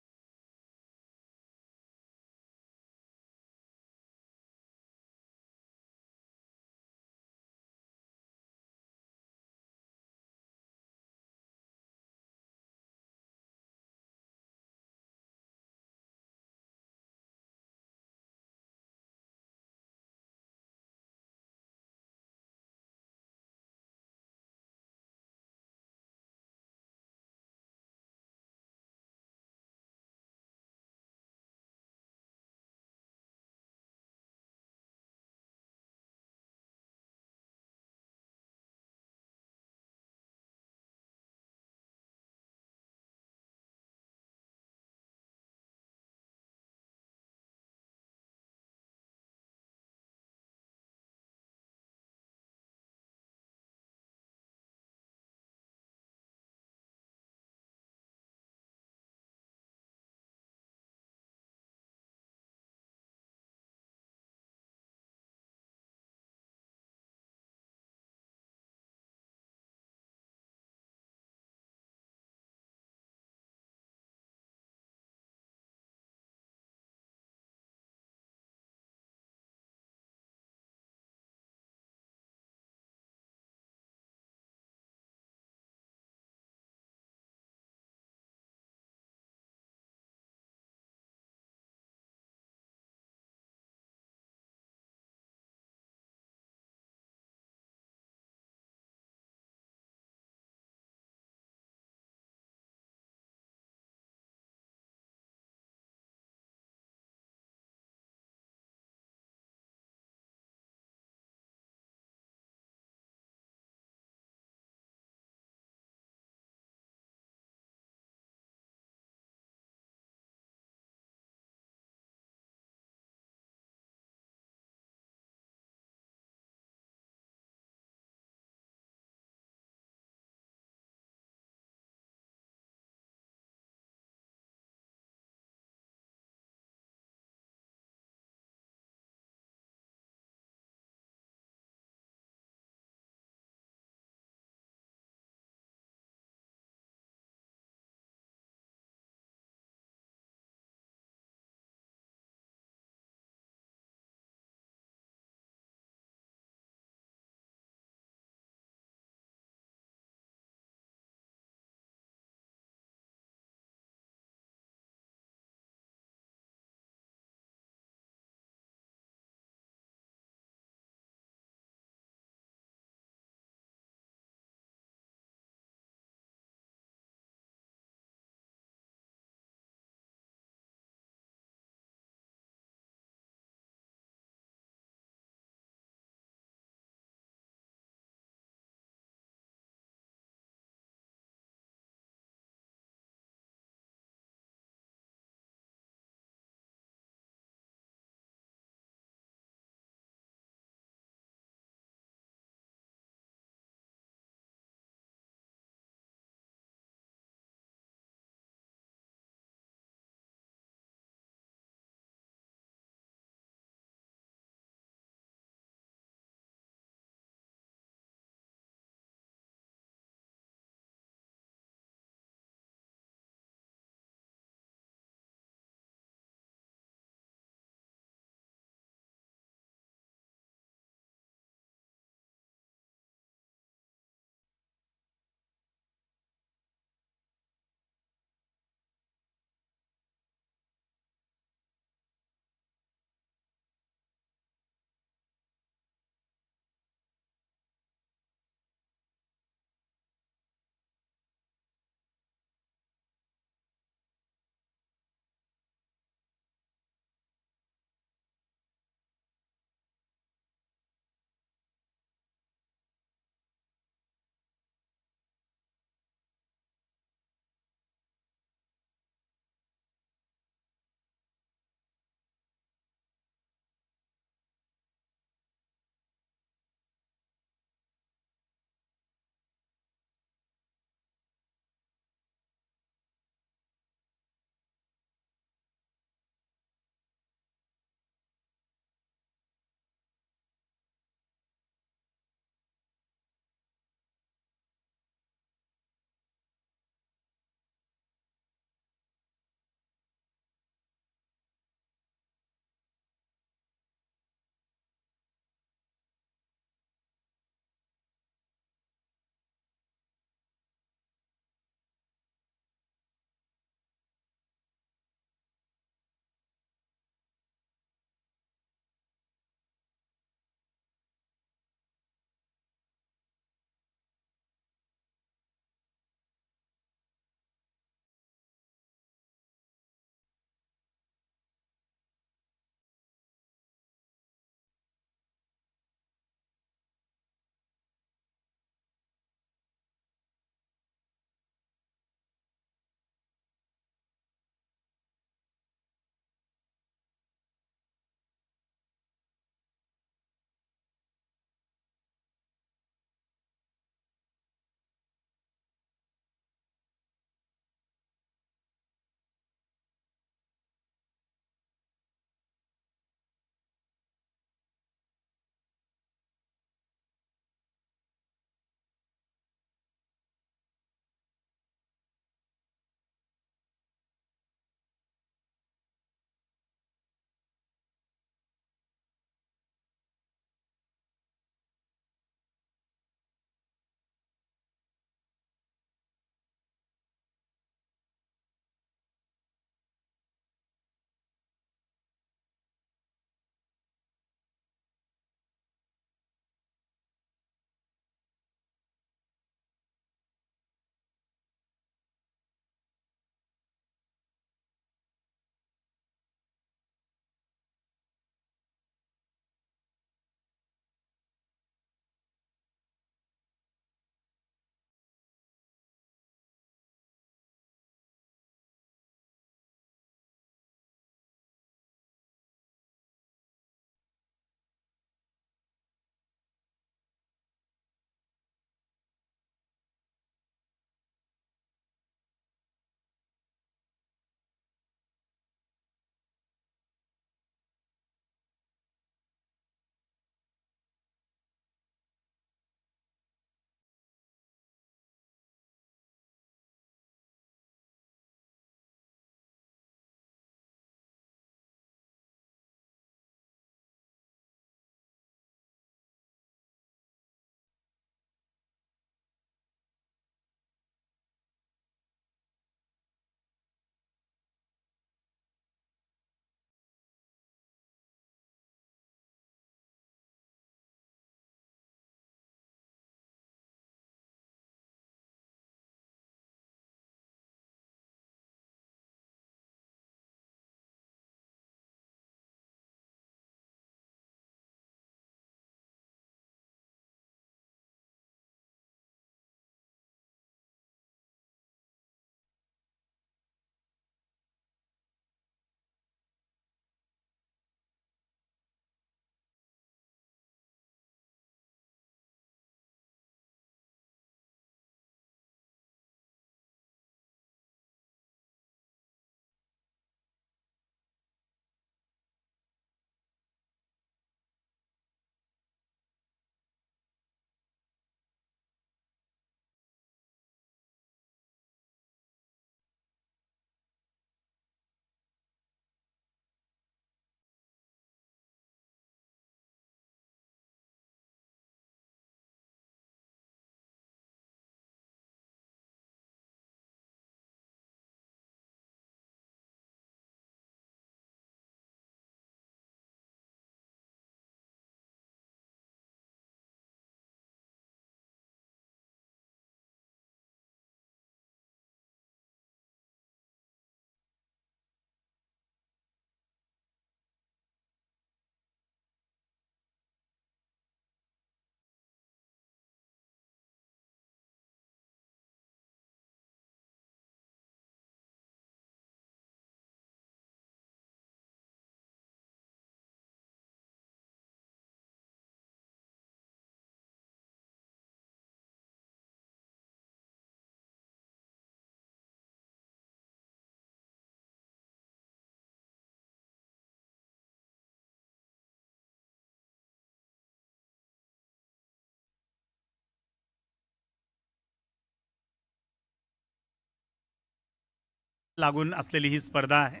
A: लागून असलेली ही स्पर्धा आहे.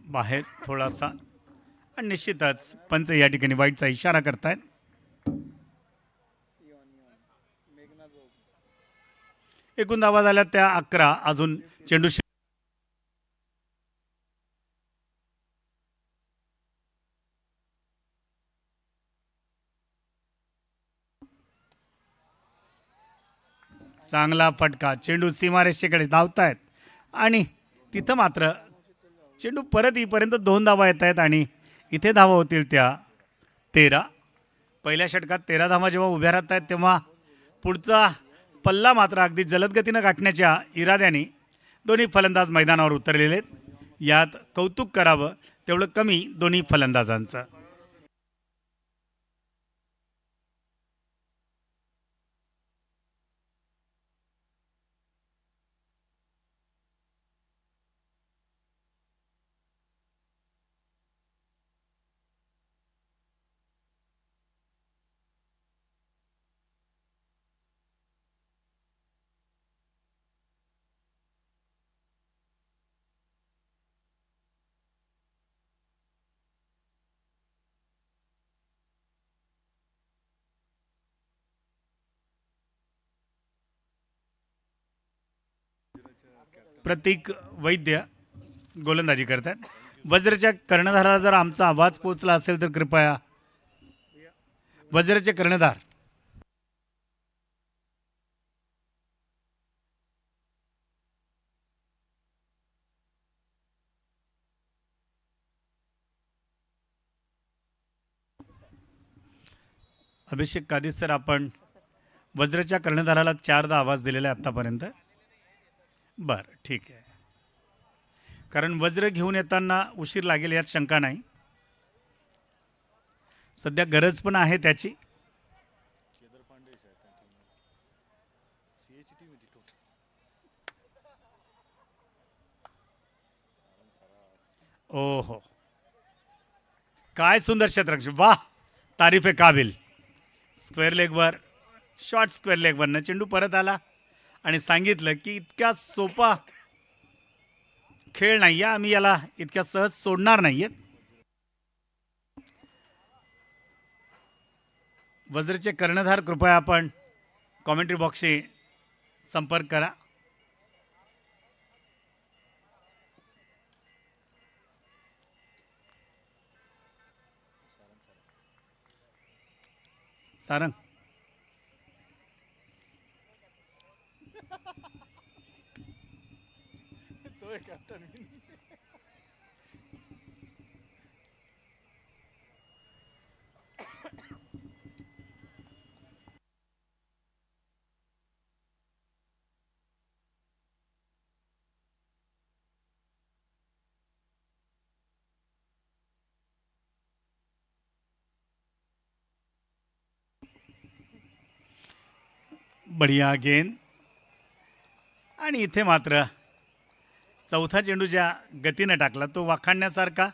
A: बाहेर थोडासा आणि निश्चितच पंच या ठिकाणी वाईटचा इशारा करतायत. एकूण धावा झाल्या त्या 11. अजून चेंडू चांगला फटका. चेंडू सीमारेषेकडे धावतायत आणि तिथं मात्र चेंडू परत येईपर्यंत 2 धावा येत आहेत आणि इथे धावा होतील त्या 13. पहिल्या षटकात 13 धावा जेव्हा उभ्या राहत आहेत तेव्हा पुढचा पल्ला मात्र अगदी जलद गतीनं गाठण्याच्या इराद्याने दोन्ही फलंदाज मैदानावर उतरलेले आहेत. यात कौतुक करावं तेवढं कमी दोन्ही फलंदाजांचं. प्रतीक वैद्य गोलंदाजी करतात. वज्रच्या कर्णधाराला जर आमचा आवाज पोचला असेल तर कृपया वज्रचे कर्णधार अभिषेक कादिस सर, आपण वज्रच्या कर्णधाराला 4दा आवाज दिलेला आहे आत्तापर्यंत. बरं, ठीक आहे. कारण वज्र घेऊन येताना उशीर लागेल यात शंका नाही. सध्या गरज पण आहे त्याची.
B: केदार पांडे शायद त्या टीममध्ये सीएची टीम होती टोटल.
A: ओहो, काय सुंदर क्षेत्ररक्षण. वाह, तारीफ आहे काबिल. स्क्वेअर लेगवर, शॉर्ट स्क्वेअर लेगवरनं चेंडू परत आला आणि सांगितलं की इतका सोपा खेळ नाही आहे, आम्ही याला इतक्या सहज सोडणार नाहीयेत. वज्रचे कर्णधार कृपया आपण कॉमेंट्री बॉक्सशी संपर्क करा. सारंग,
B: तो एक कॅप्टन
A: बढिया गेंद. आणि इथे मात्र चौथा चेंडू ज्या गतीनं टाकला तो वाखाणण्यासारखा.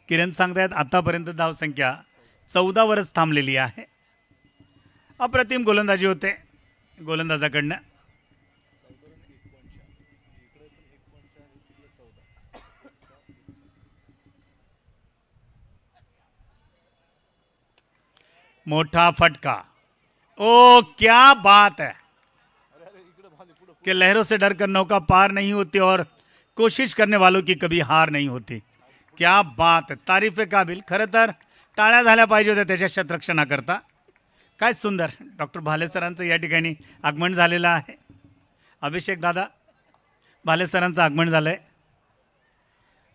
A: किरण सांगतायत आतापर्यंत धावसंख्या 14वरच थांबलेली आहे. अप्रतिम गोलंदाजी होते गोलंदाजाकडनं. मोठा फटका. ओ क्या बात है कि लहरों से डरकर नौका पार नहीं होती और कोशिश करने वालों की कभी हार नहीं होती. क्या बात है, तारीफ आहे काबिल. खरं तर टाळ्या झाल्या पाहिजे होत्या त्याच्या शतरक्षणाकरता. काय सुंदर. डॉक्टर भाले सरांचं या ठिकाणी आगमन झालेलं आहे. अभिषेक दादा, भाले सरांचं आगमन झालं आहे.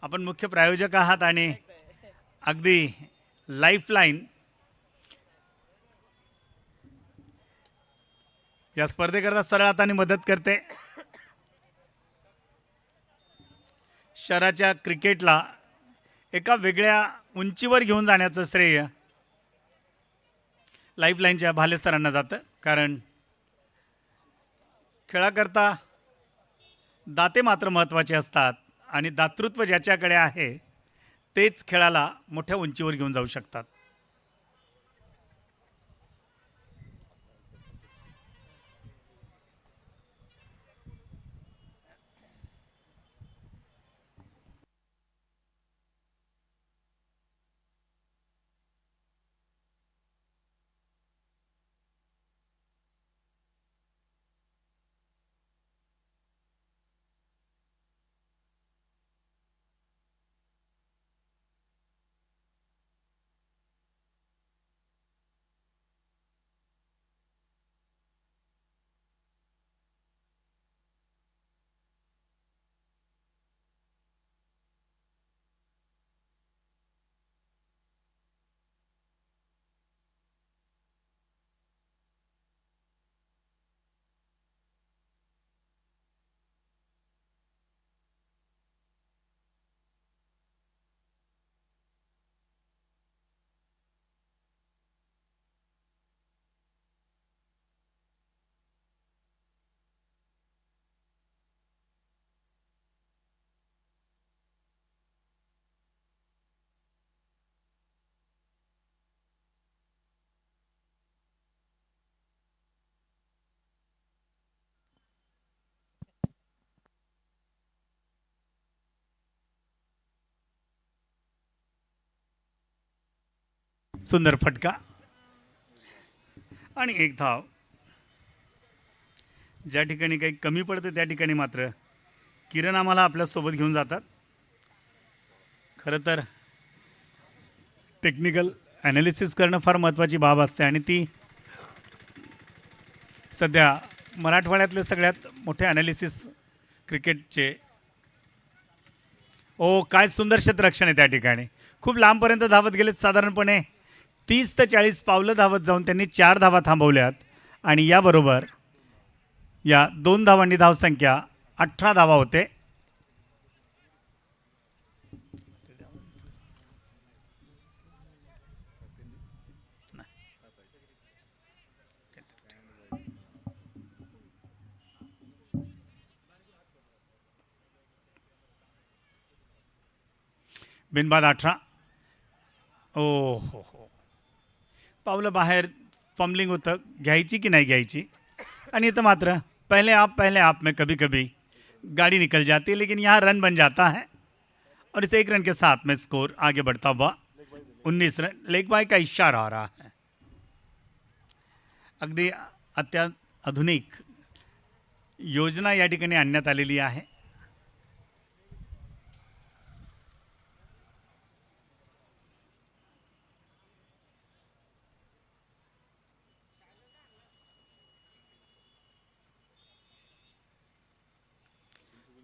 A: आपण मुख्य प्रायोजक आहात आणि अगदी लाईफलाईन या स्पर्धेकरता सरळ हाताने मदत करते. शहराच्या क्रिकेटला एका वेगळ्या उंचीवर घेऊन जाण्याचं श्रेय लाईफलाईनच्या भाले सरांना जातं. कारण खेळाकरता दाते मात्र महत्त्वाचे असतात आणि दातृत्व ज्याच्याकडे आहे तेच खेळाला मोठ्या उंचीवर घेऊन जाऊ शकतात. सुंदर फटका आणि एक धाव. ज्या ठिकाणी काही कमी पडतं त्या ठिकाणी मात्र किरण आम्हाला आपल्यासोबत घेऊन जातात. खरं तर टेक्निकल ॲनालिसिस करणं फार महत्त्वाची बाब असते आणि ती सध्या मराठवाड्यातले सगळ्यात मोठे ॲनालिसिस क्रिकेटचे. ओ काय सुंदर क्षेत्ररक्षण आहे त्या ठिकाणी. खूप लांबपर्यंत धावत गेलेत. साधारणपणे 30 ते 40 पावलं धावत जाऊन त्यांनी 4 धावा थांबवल्यात आणि याबरोबर या 2 धावांनी धावसंख्या 18 धावा होते. बिनबाद 18. ओ हो, पावलं बाहेर फंबलिंग होतं, घ्यायची की नाही घ्यायची. आणि इथं मात्र पहले आप में कभी कभी गाड़ी निकल जाती है, लेकिन यहाँ रन बन जाता है और इस 1 रन के साथ में स्कोर आगे बढ़ता हुआ 19 रन. लेग बाय का इशारा आ रहा है. अगदी अत्याधुनिक योजना या ठिकाणी आणण्यात आलेली आहे.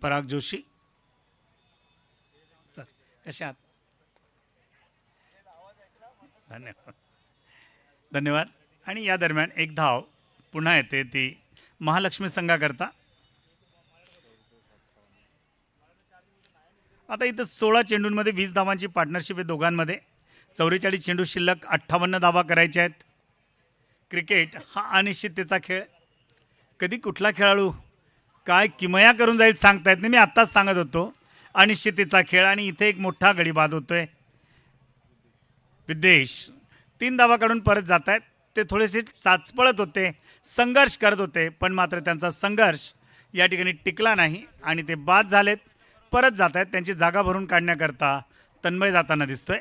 A: पराग जोशी सर कशा आहात? धन्यवाद धन्यवाद. आणि या दरम्यान एक धाव पुन्हा येते, ती महालक्ष्मी संघाकरता. आता इथं 16 चेंडूंमध्ये 20 धावांची पार्टनरशिप आहे दोघांमध्ये. 44 चेंडू शिल्लक, 58 धावा करायच्या आहेत. क्रिकेट हा अनिश्चिततेचा खेळ. कधी कुठला खेळाडू काय किमया करून जाईल सांगता येत नाही. मी आत्ताच सांगत होतो अनिश्चिततेचा खेळ. आणि इथे एक मोठा गडी बाद होतोय. विदेश 3 धावा काढून परत जात आहेत. ते थोडेसे चाचपळत होते, संघर्ष करत होते, पण मात्र त्यांचा संघर्ष या ठिकाणी टिकला नाही आणि ते बाद झालेत. परत जात आहेत. त्यांची जागा भरून काढण्याकरता तन्मय जाताना दिसतोय.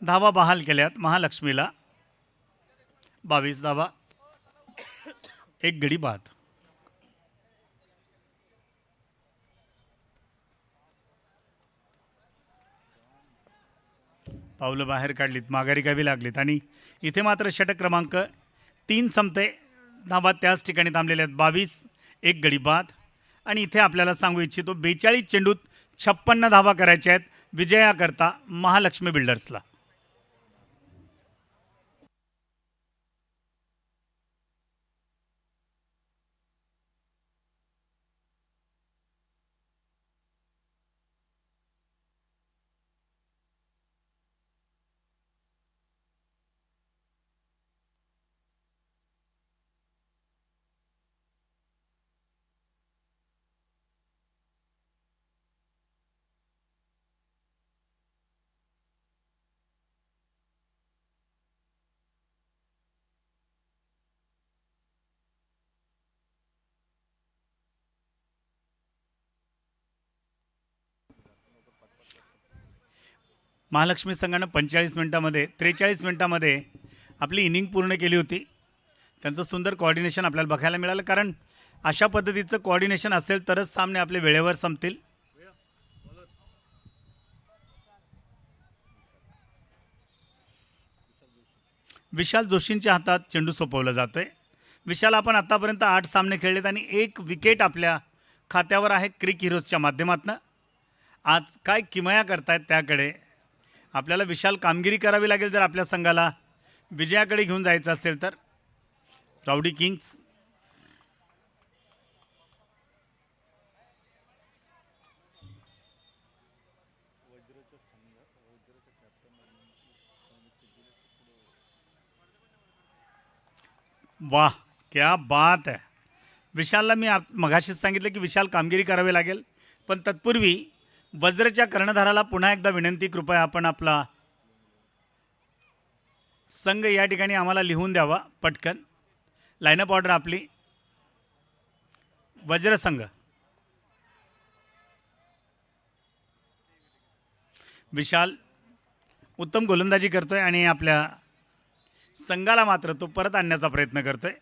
A: धावा बहाल केल्यात महालक्ष्मीला. 22 धावा, एक गडी बाद. पावलं बाहेर काढलीत, माघारी घ्यावी लागलीत आणि इथे मात्र षटक क्रमांक 3 संपते. धावा त्याच ठिकाणी थांबलेल्या आहेत. 22, एक गडी बाद. आणि इथे आपल्याला सांगू इच्छितो 42 चेंडूत 56 धावा करायच्या आहेत विजयाकरता महालक्ष्मी बिल्डर्सला. महालक्ष्मी संघानं 45 मिनिटामध्ये 43 मिनिटामध्ये आपली इनिंग पूर्ण केली होती. त्यांचं सुंदर कोऑर्डिनेशन आपल्याला बघायला मिळालं, कारण अशा पद्धतीचं कोऑर्डिनेशन असेल तरच सामने आपले वेळेवर संपतील. विशाल जोशींच्या हातात चेंडू सोपवला जातोय. विशाल, आपण आतापर्यंत 8 सामने खेळलेत आणि 1 विकेट आपल्या खात्यावर आहे क्रिक हिरोजच्या माध्यमातून. आज काय किमया करतायत त्याकडे आपल्याला विशाल कामगिरी करावी लागेल जर आपल्या संघाला विजयाकडे घेऊन जायचं असेल तर. राउडी किंग्स वाह, क्या बात आहे. विशालला मी मघाशीच सांगितलं की विशाल कामगिरी करावी लागेल, पण तत्पूर्वी वज्रच्या कर्णधाराला पुन्हा एकदा विनंती, कृपया आपण आपला संघ या ठिकाणी आम्हाला लिहून द्यावा पटकन. लाईनअप ऑर्डर आपली. वज्र संघ, विशाल उत्तम गोलंदाजी करतोय आणि आपल्या संघाला मात्र तो परत आणण्याचा प्रयत्न करतोय.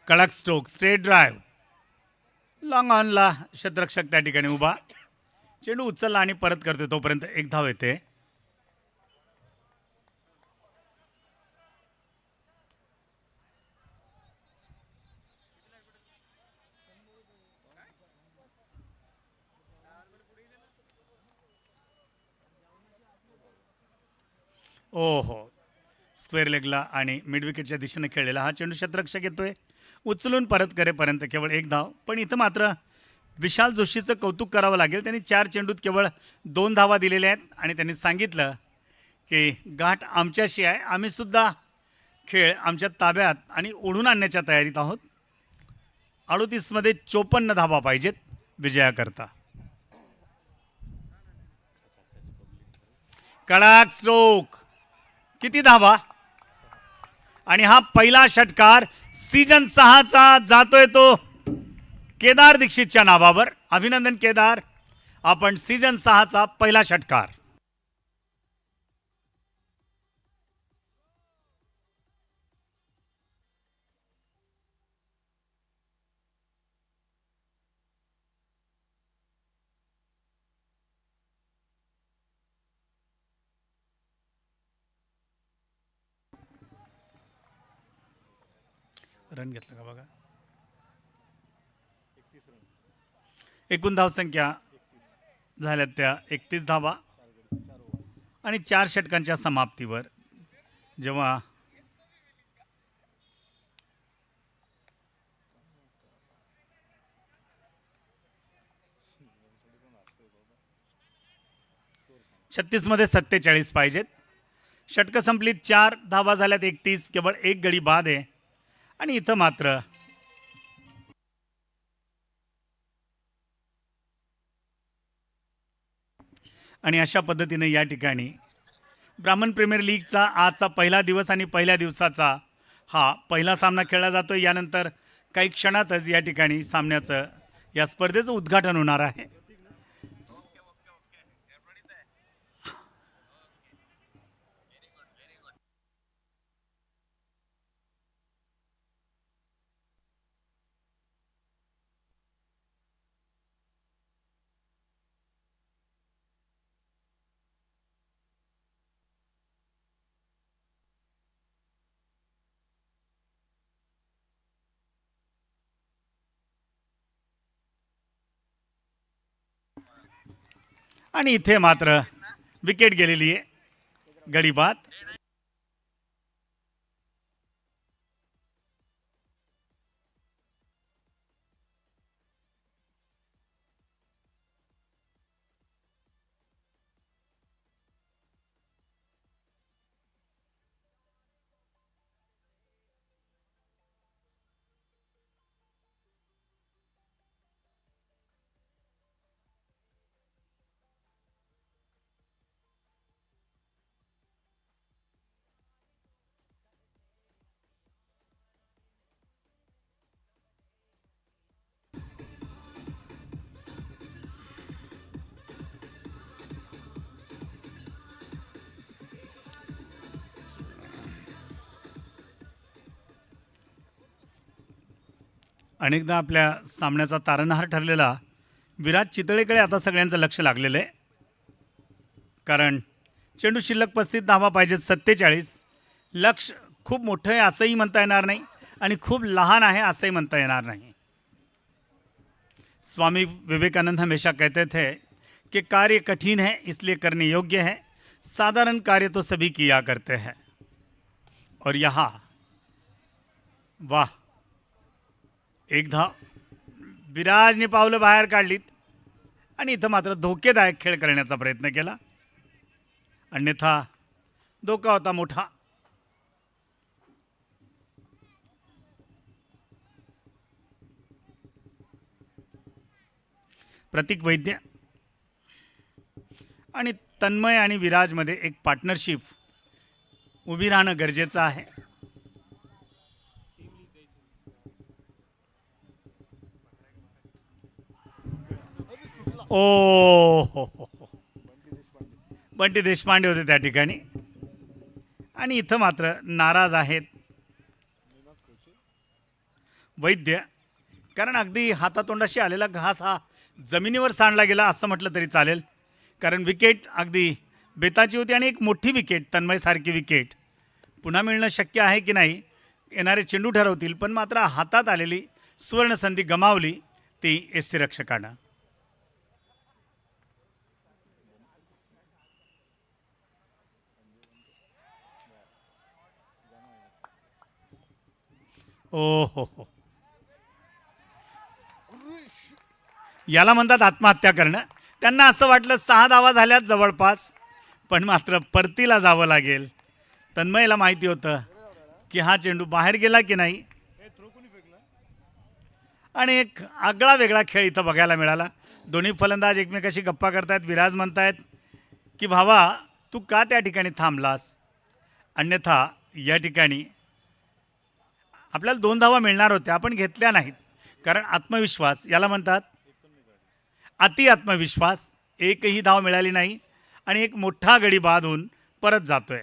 A: कडक स्ट्रोक, स्ट्रेट ड्राईव्ह, लॉंग ऑनला क्षेत्ररक्षक त्या ठिकाणी उभा. चेंडू उचलला आणि परत करते, तोपर्यंत एक धाव येते. ओहो, स्क्वेअर लेगला आणि मिड विकेटच्या दिशेने खेळलेला हा चेंडू क्षेत्ररक्षक येतोय, उचलून परत करेपर्यंत केवळ एक धाव. पण इथं मात्र विशाल जोशीचं कौतुक करावं लागेल. त्यांनी 4 चेंडूत केवळ 2 धावा दिलेल्या आहेत आणि त्यांनी सांगितलं की गाठ आमच्याशी आहे, आम्हीसुद्धा खेळ आमच्या ताब्यात आणि ओढून आणण्याच्या तयारीत आहोत. 38मध्ये 54 धावा पाहिजेत विजयाकरता. कडक स्ट्रोक, किती धावा. आणि हा पहिला षटकार सीजन 6चा जातोय तो केदार दीक्षितच्या नावावर. अभिनंदन केदार, आपण सीजन 6चा पहिला षटकार. रन घेतला का बघा. एकूण धावसंख्या झाल्यात त्या 31 धावा. आणि 4 षटकांच्या समाप्तीवर जेव्हा मध्ये 47 पाहिजेत. षटकं संपलीत, 4 धावा झाल्यात 31, केवळ एक गडी बाद आहे. आणि इथं मात्र आणि अशा पद्धतीने या ठिकाणी ब्राह्मण प्रीमियर लीगचा आजचा पहिला दिवस आणि पहिल्या दिवसाचा हा पहिला सामना खेळला जातो. यानंतर काही क्षणातच या ठिकाणी सामन्याचं या स्पर्धेचं उद्घाटन होणार आहे. आणि इथे मात्र विकेट गेलेली आहे. गडी बाद. अनेकदा आपल्या सामन्याचा तारणहार ठरलेला विराज चितळेकडे आता सगळ्यांचं लक्ष लागलेलं आहे. कारण चेंडू शिल्लक 35 धावा पाहिजेत, 47. लक्ष खूप मोठं आहे असंही म्हणता येणार नाही आणि खूप लहान आहे असंही म्हणता येणार नाही. स्वामी विवेकानंद हमेशा कहते थे कि कार्य कठिन है इसलिए करने योग्य है, साधारण कार्य तो सभी किया करते हैं. और यहाँ वाह, एक धाव. विराजने पावलं बाहेर काढलीत आणि इथं मात्र धोकेदायक खेळ करण्याचा प्रयत्न केला. अन्यथा धोका होता मोठा. प्रतीक वैद्य आणि तन्मय आणि विराजमध्ये एक पार्टनरशिप उभी राहणं गरजेचं आहे. ओ हो हो, बंटी देशपांडे होते त्या ठिकाणी आणि इथं मात्र नाराज आहेत वैद्य. कारण अगदी हातातोंडाशी आलेला घास हा जमिनीवर सांडला गेला असं म्हटलं तरी चालेल. कारण विकेट अगदी बेताची होती आणि एक मोठी विकेट, तन्मयसारखी विकेट पुन्हा मिळणं शक्य आहे की नाही येणारे चेंडू ठरवतील. पण मात्र हातात आलेली सुवर्णसंधी गमावली ती यष्टीरक्षकानं. ओ हो हो, याला म्हणतात आत्महत्या करणं. त्यांना असं वाटलं 6 धावा झाल्यात जवळपास, पण मात्र परतीला जावं लागेल. तन्मयला माहिती होतं की हा चेंडू बाहेर गेला की नाही. आणि एक आगळा वेगळा खेळ इथं बघायला मिळाला. दोन्ही फलंदाज एकमेकाशी गप्पा करतायत. विराज म्हणतायत की भावा तू का त्या ठिकाणी थांबलास, अन्यथा या ठिकाणी आपल्याला 2 धावा मिळणार होत्या, आपण घेतल्या नाहीत. कारण आत्मविश्वास याला म्हणतात, अति आत्मविश्वास. एकही धाव मिळाली नाही आणि एक मोठा गडी बाद होऊन परत जातोय.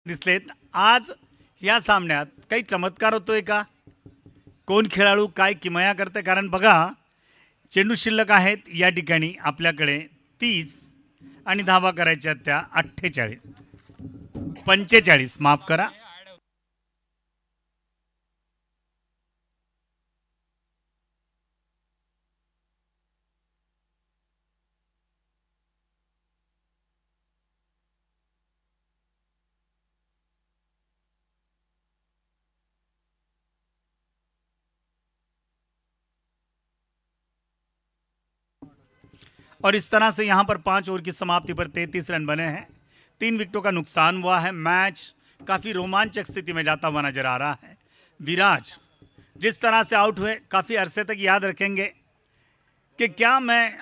A: दिसलेत. आज या सामन्यात काही चमत्कार होतोय का? कोण खेळाडू काय किमया करते? कारण बघा, चेंडू शिल्लक आहेत या ठिकाणी आपल्याकडे 30 आणि धावा करायच्या त्या 45 माफ करा. और इस तरह से यहाँ पर 5 ओवर की समाप्ति पर 33 रन बने हैं. 3 विकेटों का नुकसान हुआ है. मैच काफ़ी रोमांचक स्थिति में जाता हुआ नजर आ रहा है. विराज जिस तरह से आउट हुए, काफ़ी अरसे तक याद रखेंगे कि क्या मैं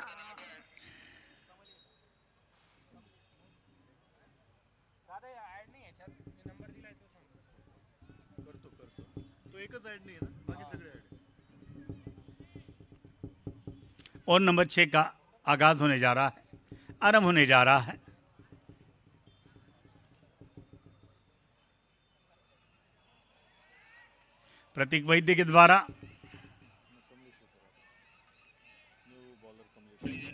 B: तो एकच ऍड नाही आहे ना, बाकी सगळे ऍड आहे.
A: और नंबर 6 का आगाज होने जा रहा है, आरंभ होने जा रहा है. प्रतीक वैद्य के द्वारा
B: न्यू बॉलर कमलेश.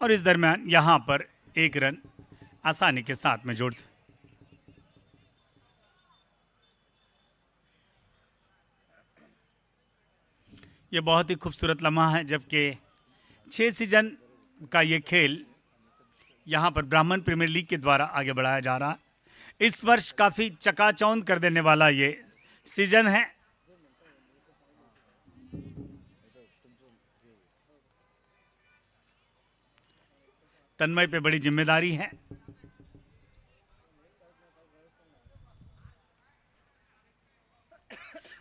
A: और इस दरमियान यहां पर 1 रन आसानी के साथ में जोड़ते. ये बहुत ही खूबसूरत लम्हा है, जबकि 6 सीजन का ये खेल यहाँ पर ब्राह्मण प्रीमियर लीग के द्वारा आगे बढ़ाया जा रहा है. इस वर्ष काफ़ी चकाचौंध कर देने वाला ये सीजन है. तन्मय पे बड़ी जिम्मेदारी है.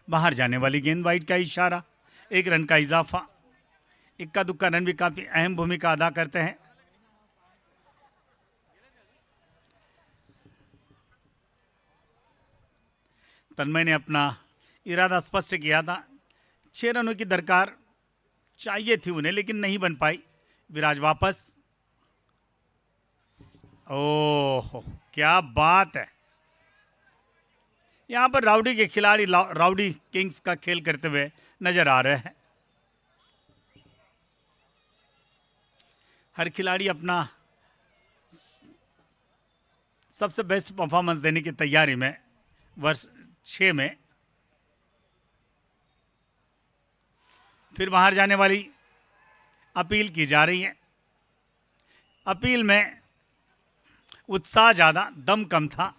A: बाहर जाने वाली गेंद, वाइड का इशारा, 1 रन का इजाफा. इक्का दुक्का रन भी काफी अहम भूमिका अदा करते हैं. तन्मय ने अपना इरादा स्पष्ट किया था. 6 रनों की दरकार चाहिए थी उन्हें, लेकिन नहीं बन पाई. विराज वापस. ओह क्या बात है. यहां पर राउडी के खिलाड़ी राउडी किंग्स का खेल करते हुए नजर आ रहे हैं. हर खिलाड़ी अपना सबसे बेस्ट परफॉर्मेंस देने की तैयारी में वर्ष 6 में. फिर बाहर जाने वाली अपील की जा रही है. अपील में उत्साह ज्यादा, दम कम था.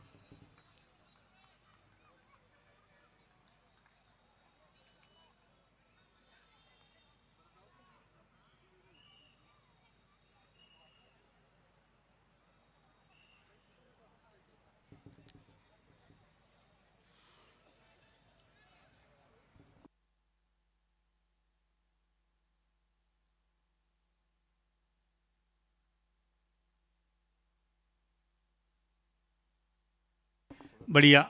A: बढ़िया.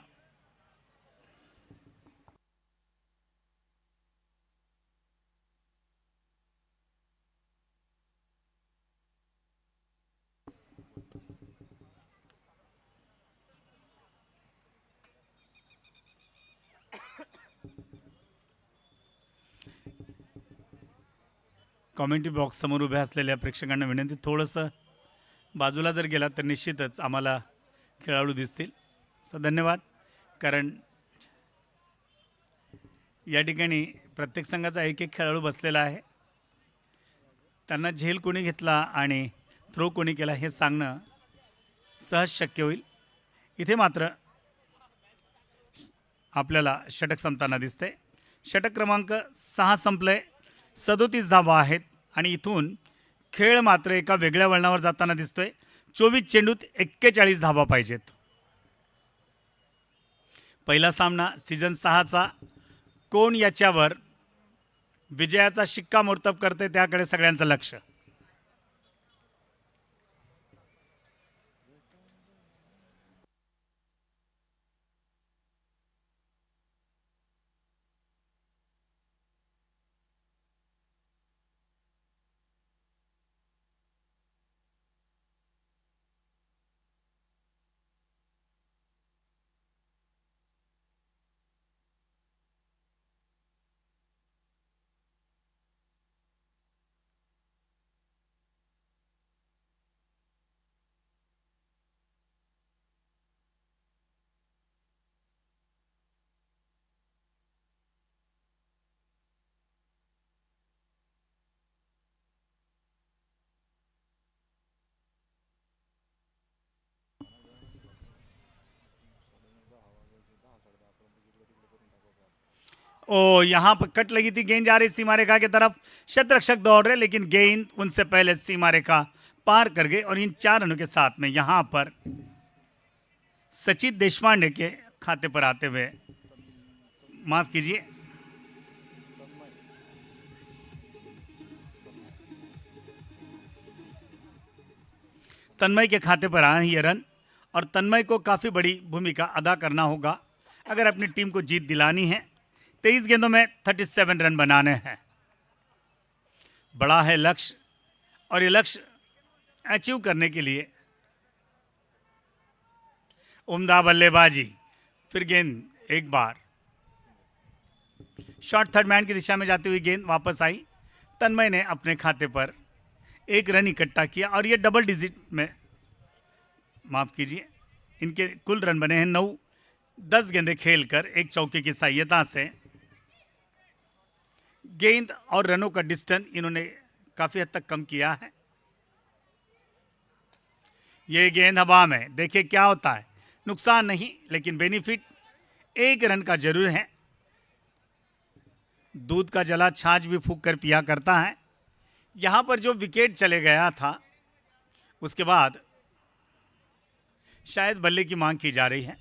A: कॉमेंट्री बॉक्स समोर उभ्या असलेल्या प्रेक्षकांना विनंती, थोडंसं बाजूला जर गेला तर निश्चितच आम्हाला खेळाडू दिसतील. धन्यवाद. कारण या ठिकाणी प्रत्येक संघाचा एक एक खेळाडू बसलेला आहे. त्यांना झेल कोणी घेतला आणि थ्रो कोणी केला हे सांगणं सहज शक्य होईल. इथे मात्र आपल्याला षटक संपताना दिसते. षटक क्रमांक 6 संपले. 37 धावा आहेत आणि इथून खेळ मात्र एका वेगळ्या वळणावर जाताना दिसतोय. 24 चेंडूत 41 धावा पाहिजेत. पहिला सामना सीझन 6चा कोण याच्यावर विजयाचा शिक्कामोर्तब करते त्याकडे सगळ्यांचं लक्ष. ओ यहाँ पर कट लगी थी, गेंद जा रही सीमा रेखा की तरफ, शतरक्षक दौड़ रहे लेकिन गेंद उनसे पहले सीमा रेखा पार कर गए और इन 4 रनों के साथ में यहाँ पर सचिन देशपांडे के खाते पर आते हुए, माफ कीजिए, तन्मय के खाते पर आए हैं ये रन और तन्मय को काफ़ी बड़ी भूमिका अदा करना होगा अगर अपनी टीम को जीत दिलानी है। 23 गेंदों में 37 रन बनाने हैं। बड़ा है लक्ष्य और ये लक्ष्य अचीव करने के लिए उम्दा बल्लेबाजी। फिर गेंद एक बार शॉर्ट थर्ड मैन की दिशा में जाती हुई गेंद वापस आई। तन्मय ने अपने खाते पर 1 रन इकट्ठा किया और ये डबल डिजिट में, माफ कीजिए, इनके कुल रन बने हैं 9। 10 गेंदें खेलकर 1 चौके की सहायता से गेंद और रनों का डिस्टेंस इन्होंने काफी हद तक कम किया है। ये गेंद हवा में, देखिए क्या होता है, नुकसान नहीं लेकिन बेनिफिट 1 रन का जरूर है। दूध का जला छाछ भी फूंक कर पिया करता है। यहां पर जो विकेट चले गया था उसके बाद शायद बल्ले की मांग की जा रही है।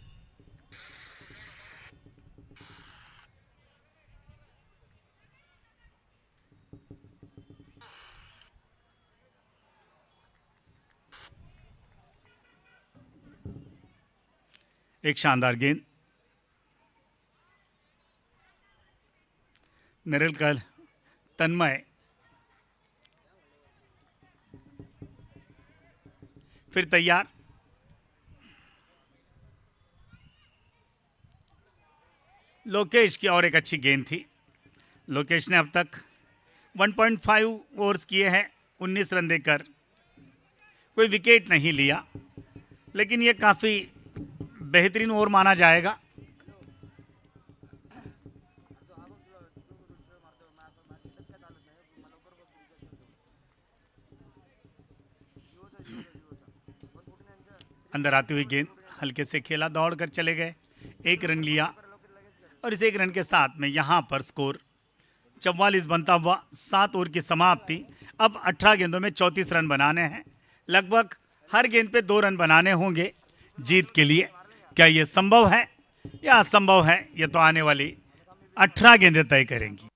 A: एक शानदार गेंद, निरलकल तन्मय, फिर तैयार, लोकेश की और एक अच्छी गेंद थी। लोकेश ने अब तक 1.5 ओवर्स किए हैं, 19 रन देकर कोई विकेट नहीं लिया, लेकिन ये काफ़ी बेहतरीन ओवर माना जाएगा। अंदर आती हुई गेंद हल्के से खेला, दौड़कर चले गए, 1 रन लिया और इस 1 रन के साथ में यहाँ पर स्कोर 44 बनता हुआ 7 ओवर की समाप्ति। अब 18 गेंदों में 34 रन बनाने हैं। लगभग हर गेंद पे 2 रन बनाने होंगे जीत के लिए। क्या ये संभव है या असंभव है, ये तो आने वाली 18 गेंदें तय करेंगी।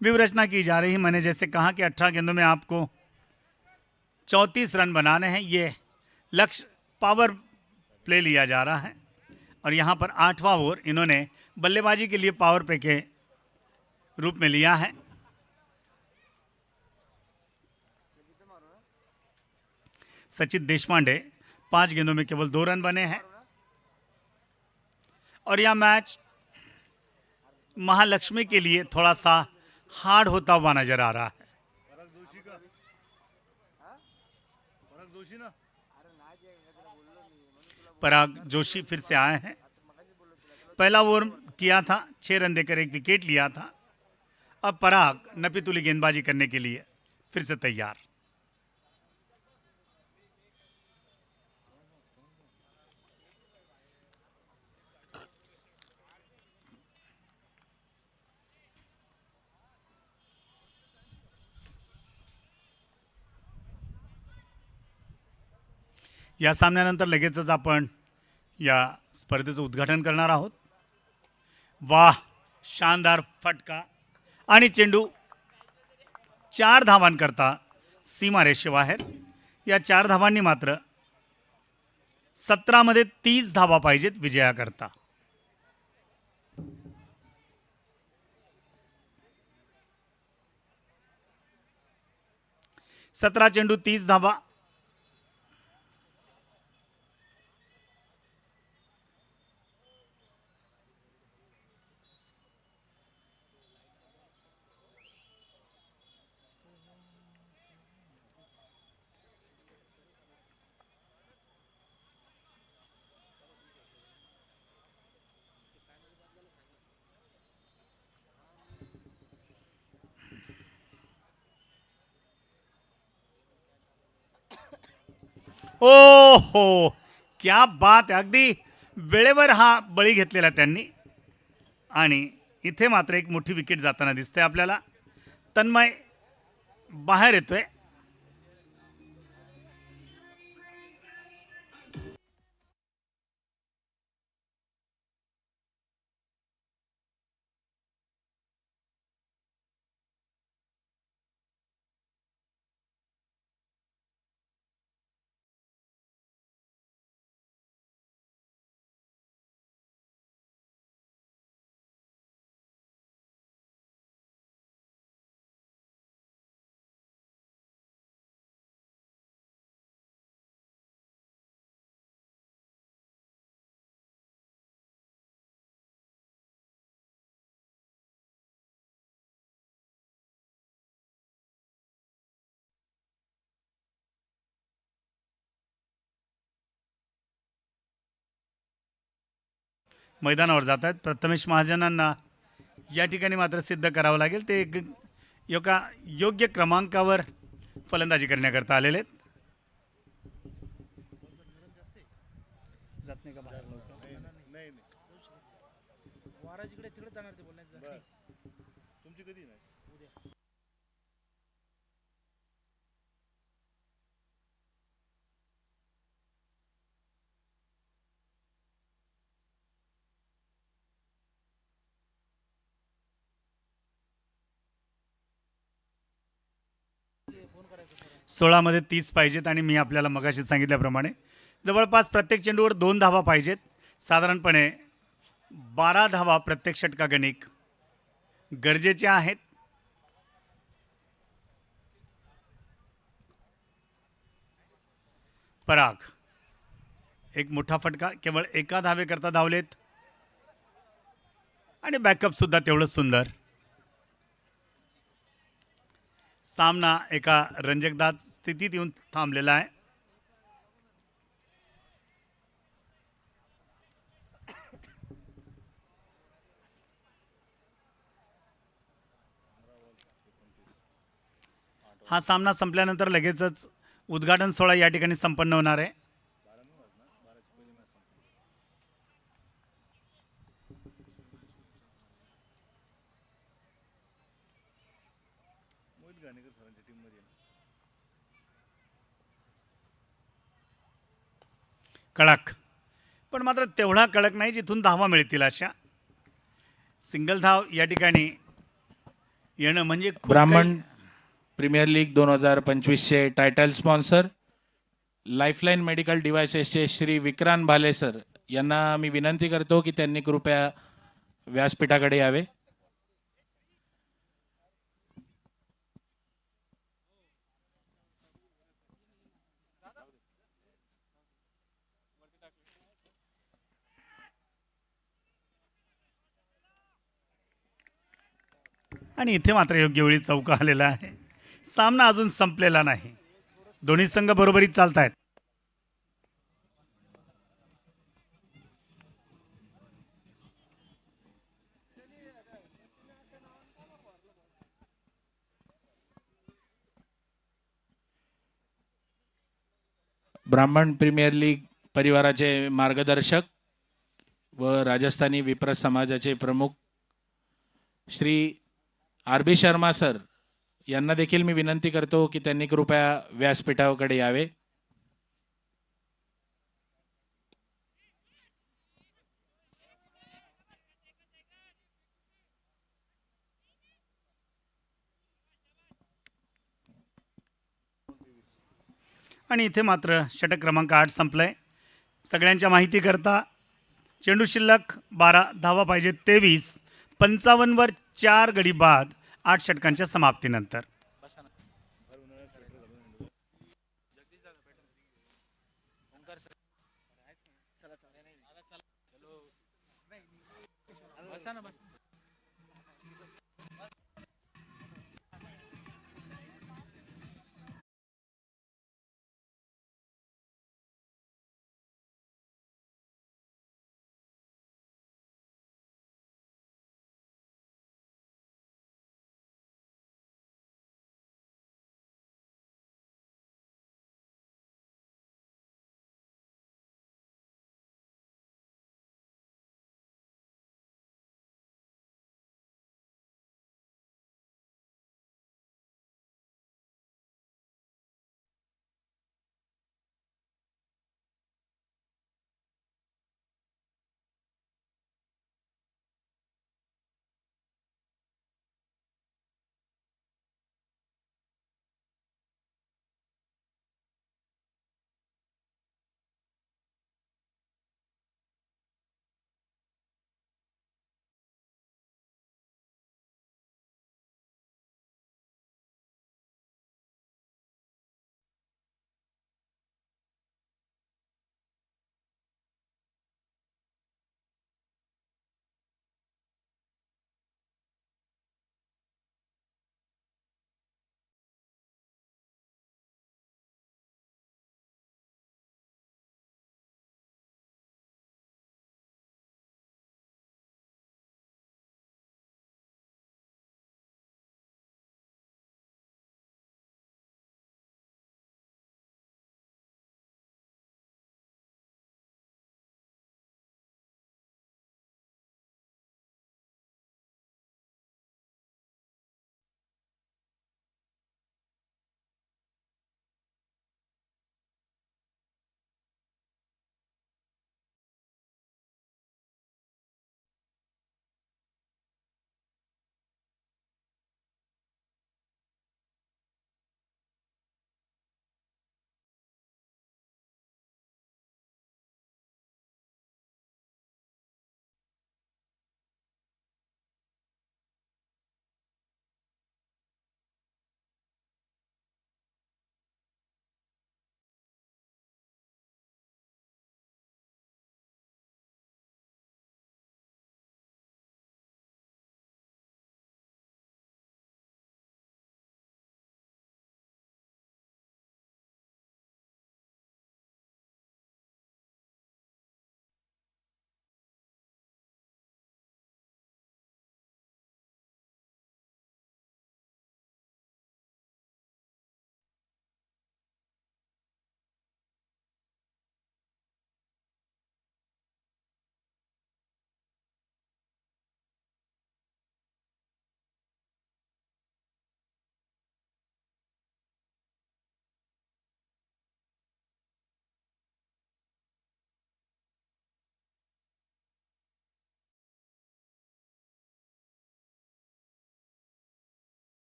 A: व्यूह की जा रही है। मैंने जैसे कहा कि 18 गेंदों में आपको 34 रन बनाने हैं। ये लक्ष्य पावर प्ले लिया जा रहा है और यहाँ पर 8वां ओवर इन्होंने बल्लेबाजी के लिए पावर प्ले के रूप में लिया है। सचिन देशपांडे 5 गेंदों में केवल 2 रन बने हैं और यह मैच महालक्ष्मी के लिए थोड़ा सा हार्ड होता हुआ नजर आ रहा है। पराग जोशी फिर से आए हैं। पहला ओवर किया था, 6 रन देकर 1 विकेट लिया था। अब पराग नपीतुली गेंदबाजी करने के लिए फिर से तैयार। या सामन्यानंतर लगेचच आपण या स्पर्धेचं उद्घाटन करणार आहोत। वाह, शानदार फटका आणि चेंडू 4 धावांकरता सीमारेषेबाहेर। या 4 धावांनी मात्र 17 मध्ये 30 धावा पाहिजेत विजयाकरता। 17 चेंडू 30 धावा. ओ हो, क्या बात आहे. अगदी वेळेवर हा बळी घेतलेला त्यांनी. आणि इथे मात्र एक मोठी विकेट जाताना दिसते आपल्याला. तन्मय बाहेर येतोय. मैदानावर जात आहेत. प्रथमेश महाजनांना या ठिकाणी मात्र सिद्ध करावं लागेल. ते एका योग्य क्रमांकावर फलंदाजी करण्याकरता आलेले आहेत. जात नाही का बाहेर लवकर?
B: नाही नाही
D: महाराज इकडे तिकडे जाणार ते बोलण्याचं
B: बस तुमची कधी नाही
D: फोन करायचं सर.
A: 16 मध्ये 30 पाहिजेत. आणि मी आपल्याला मगाशी सांगितल्याप्रमाणे जवळपास प्रत्येक चेंडूवर 2 धावा पाहिजेत. साधारणपणे 12 धावा प्रत्येक षटकागणिक गरजेचे आहेत. पराग एक मोठा फटका, केवळ एका धावेकरता धावलेत. आणि बॅकअप सुद्धा तेवढंच सुंदर. सामना एका रंजकदार स्थितीत येऊन थांबलेला आहे. हा सामना संपल्यानंतर लगेचच उद्घाटन सोहळा या ठिकाणी संपन्न होणार आहे.
B: मोहित गाणेकर सरांच्या टीम मध्ये
A: कडक, पण मात्र तेवढा कडक नाही जिथून धावा मिळतील अशा. सिंगल धाव या ठिकाणी येणं म्हणजे खूप
C: ब्राह्मण
A: काही.
C: प्रीमियर लीग 2025चे टायटल स्पॉन्सर लाईफलाईन मेडिकल डिव्हायसेसचे श्री विक्रांत भाले सर यांना मी विनंती करतो की त्यांनी कृपया व्यासपीठाकडे यावे.
A: आणि इथे मात्र योग्य वेळी चौका आलेला आहे. सामना अजून संपलेला नाही. दोन्ही संघ बरोबरीत चालत आहेत.
C: ब्राह्मण प्रीमियर लीग परिवाराचे मार्गदर्शक व राजस्थानी विप्र समाजाचे प्रमुख श्री आर.बी. शर्मा सर यांना देखील मी विनंती करतो की त्यांनी कृपया व्यासपीठाकडे यावे.
A: आणि इथे मात्र षटक क्रमांक 8 संपलंय. सगळ्यांच्या माहितीकरता चेंडू शिल्लक 12, धावा पाहिजे 23. 55 4 गडी बाद 8 षटकांच्या समाप्तीनंतर.
C: बसा ना बसा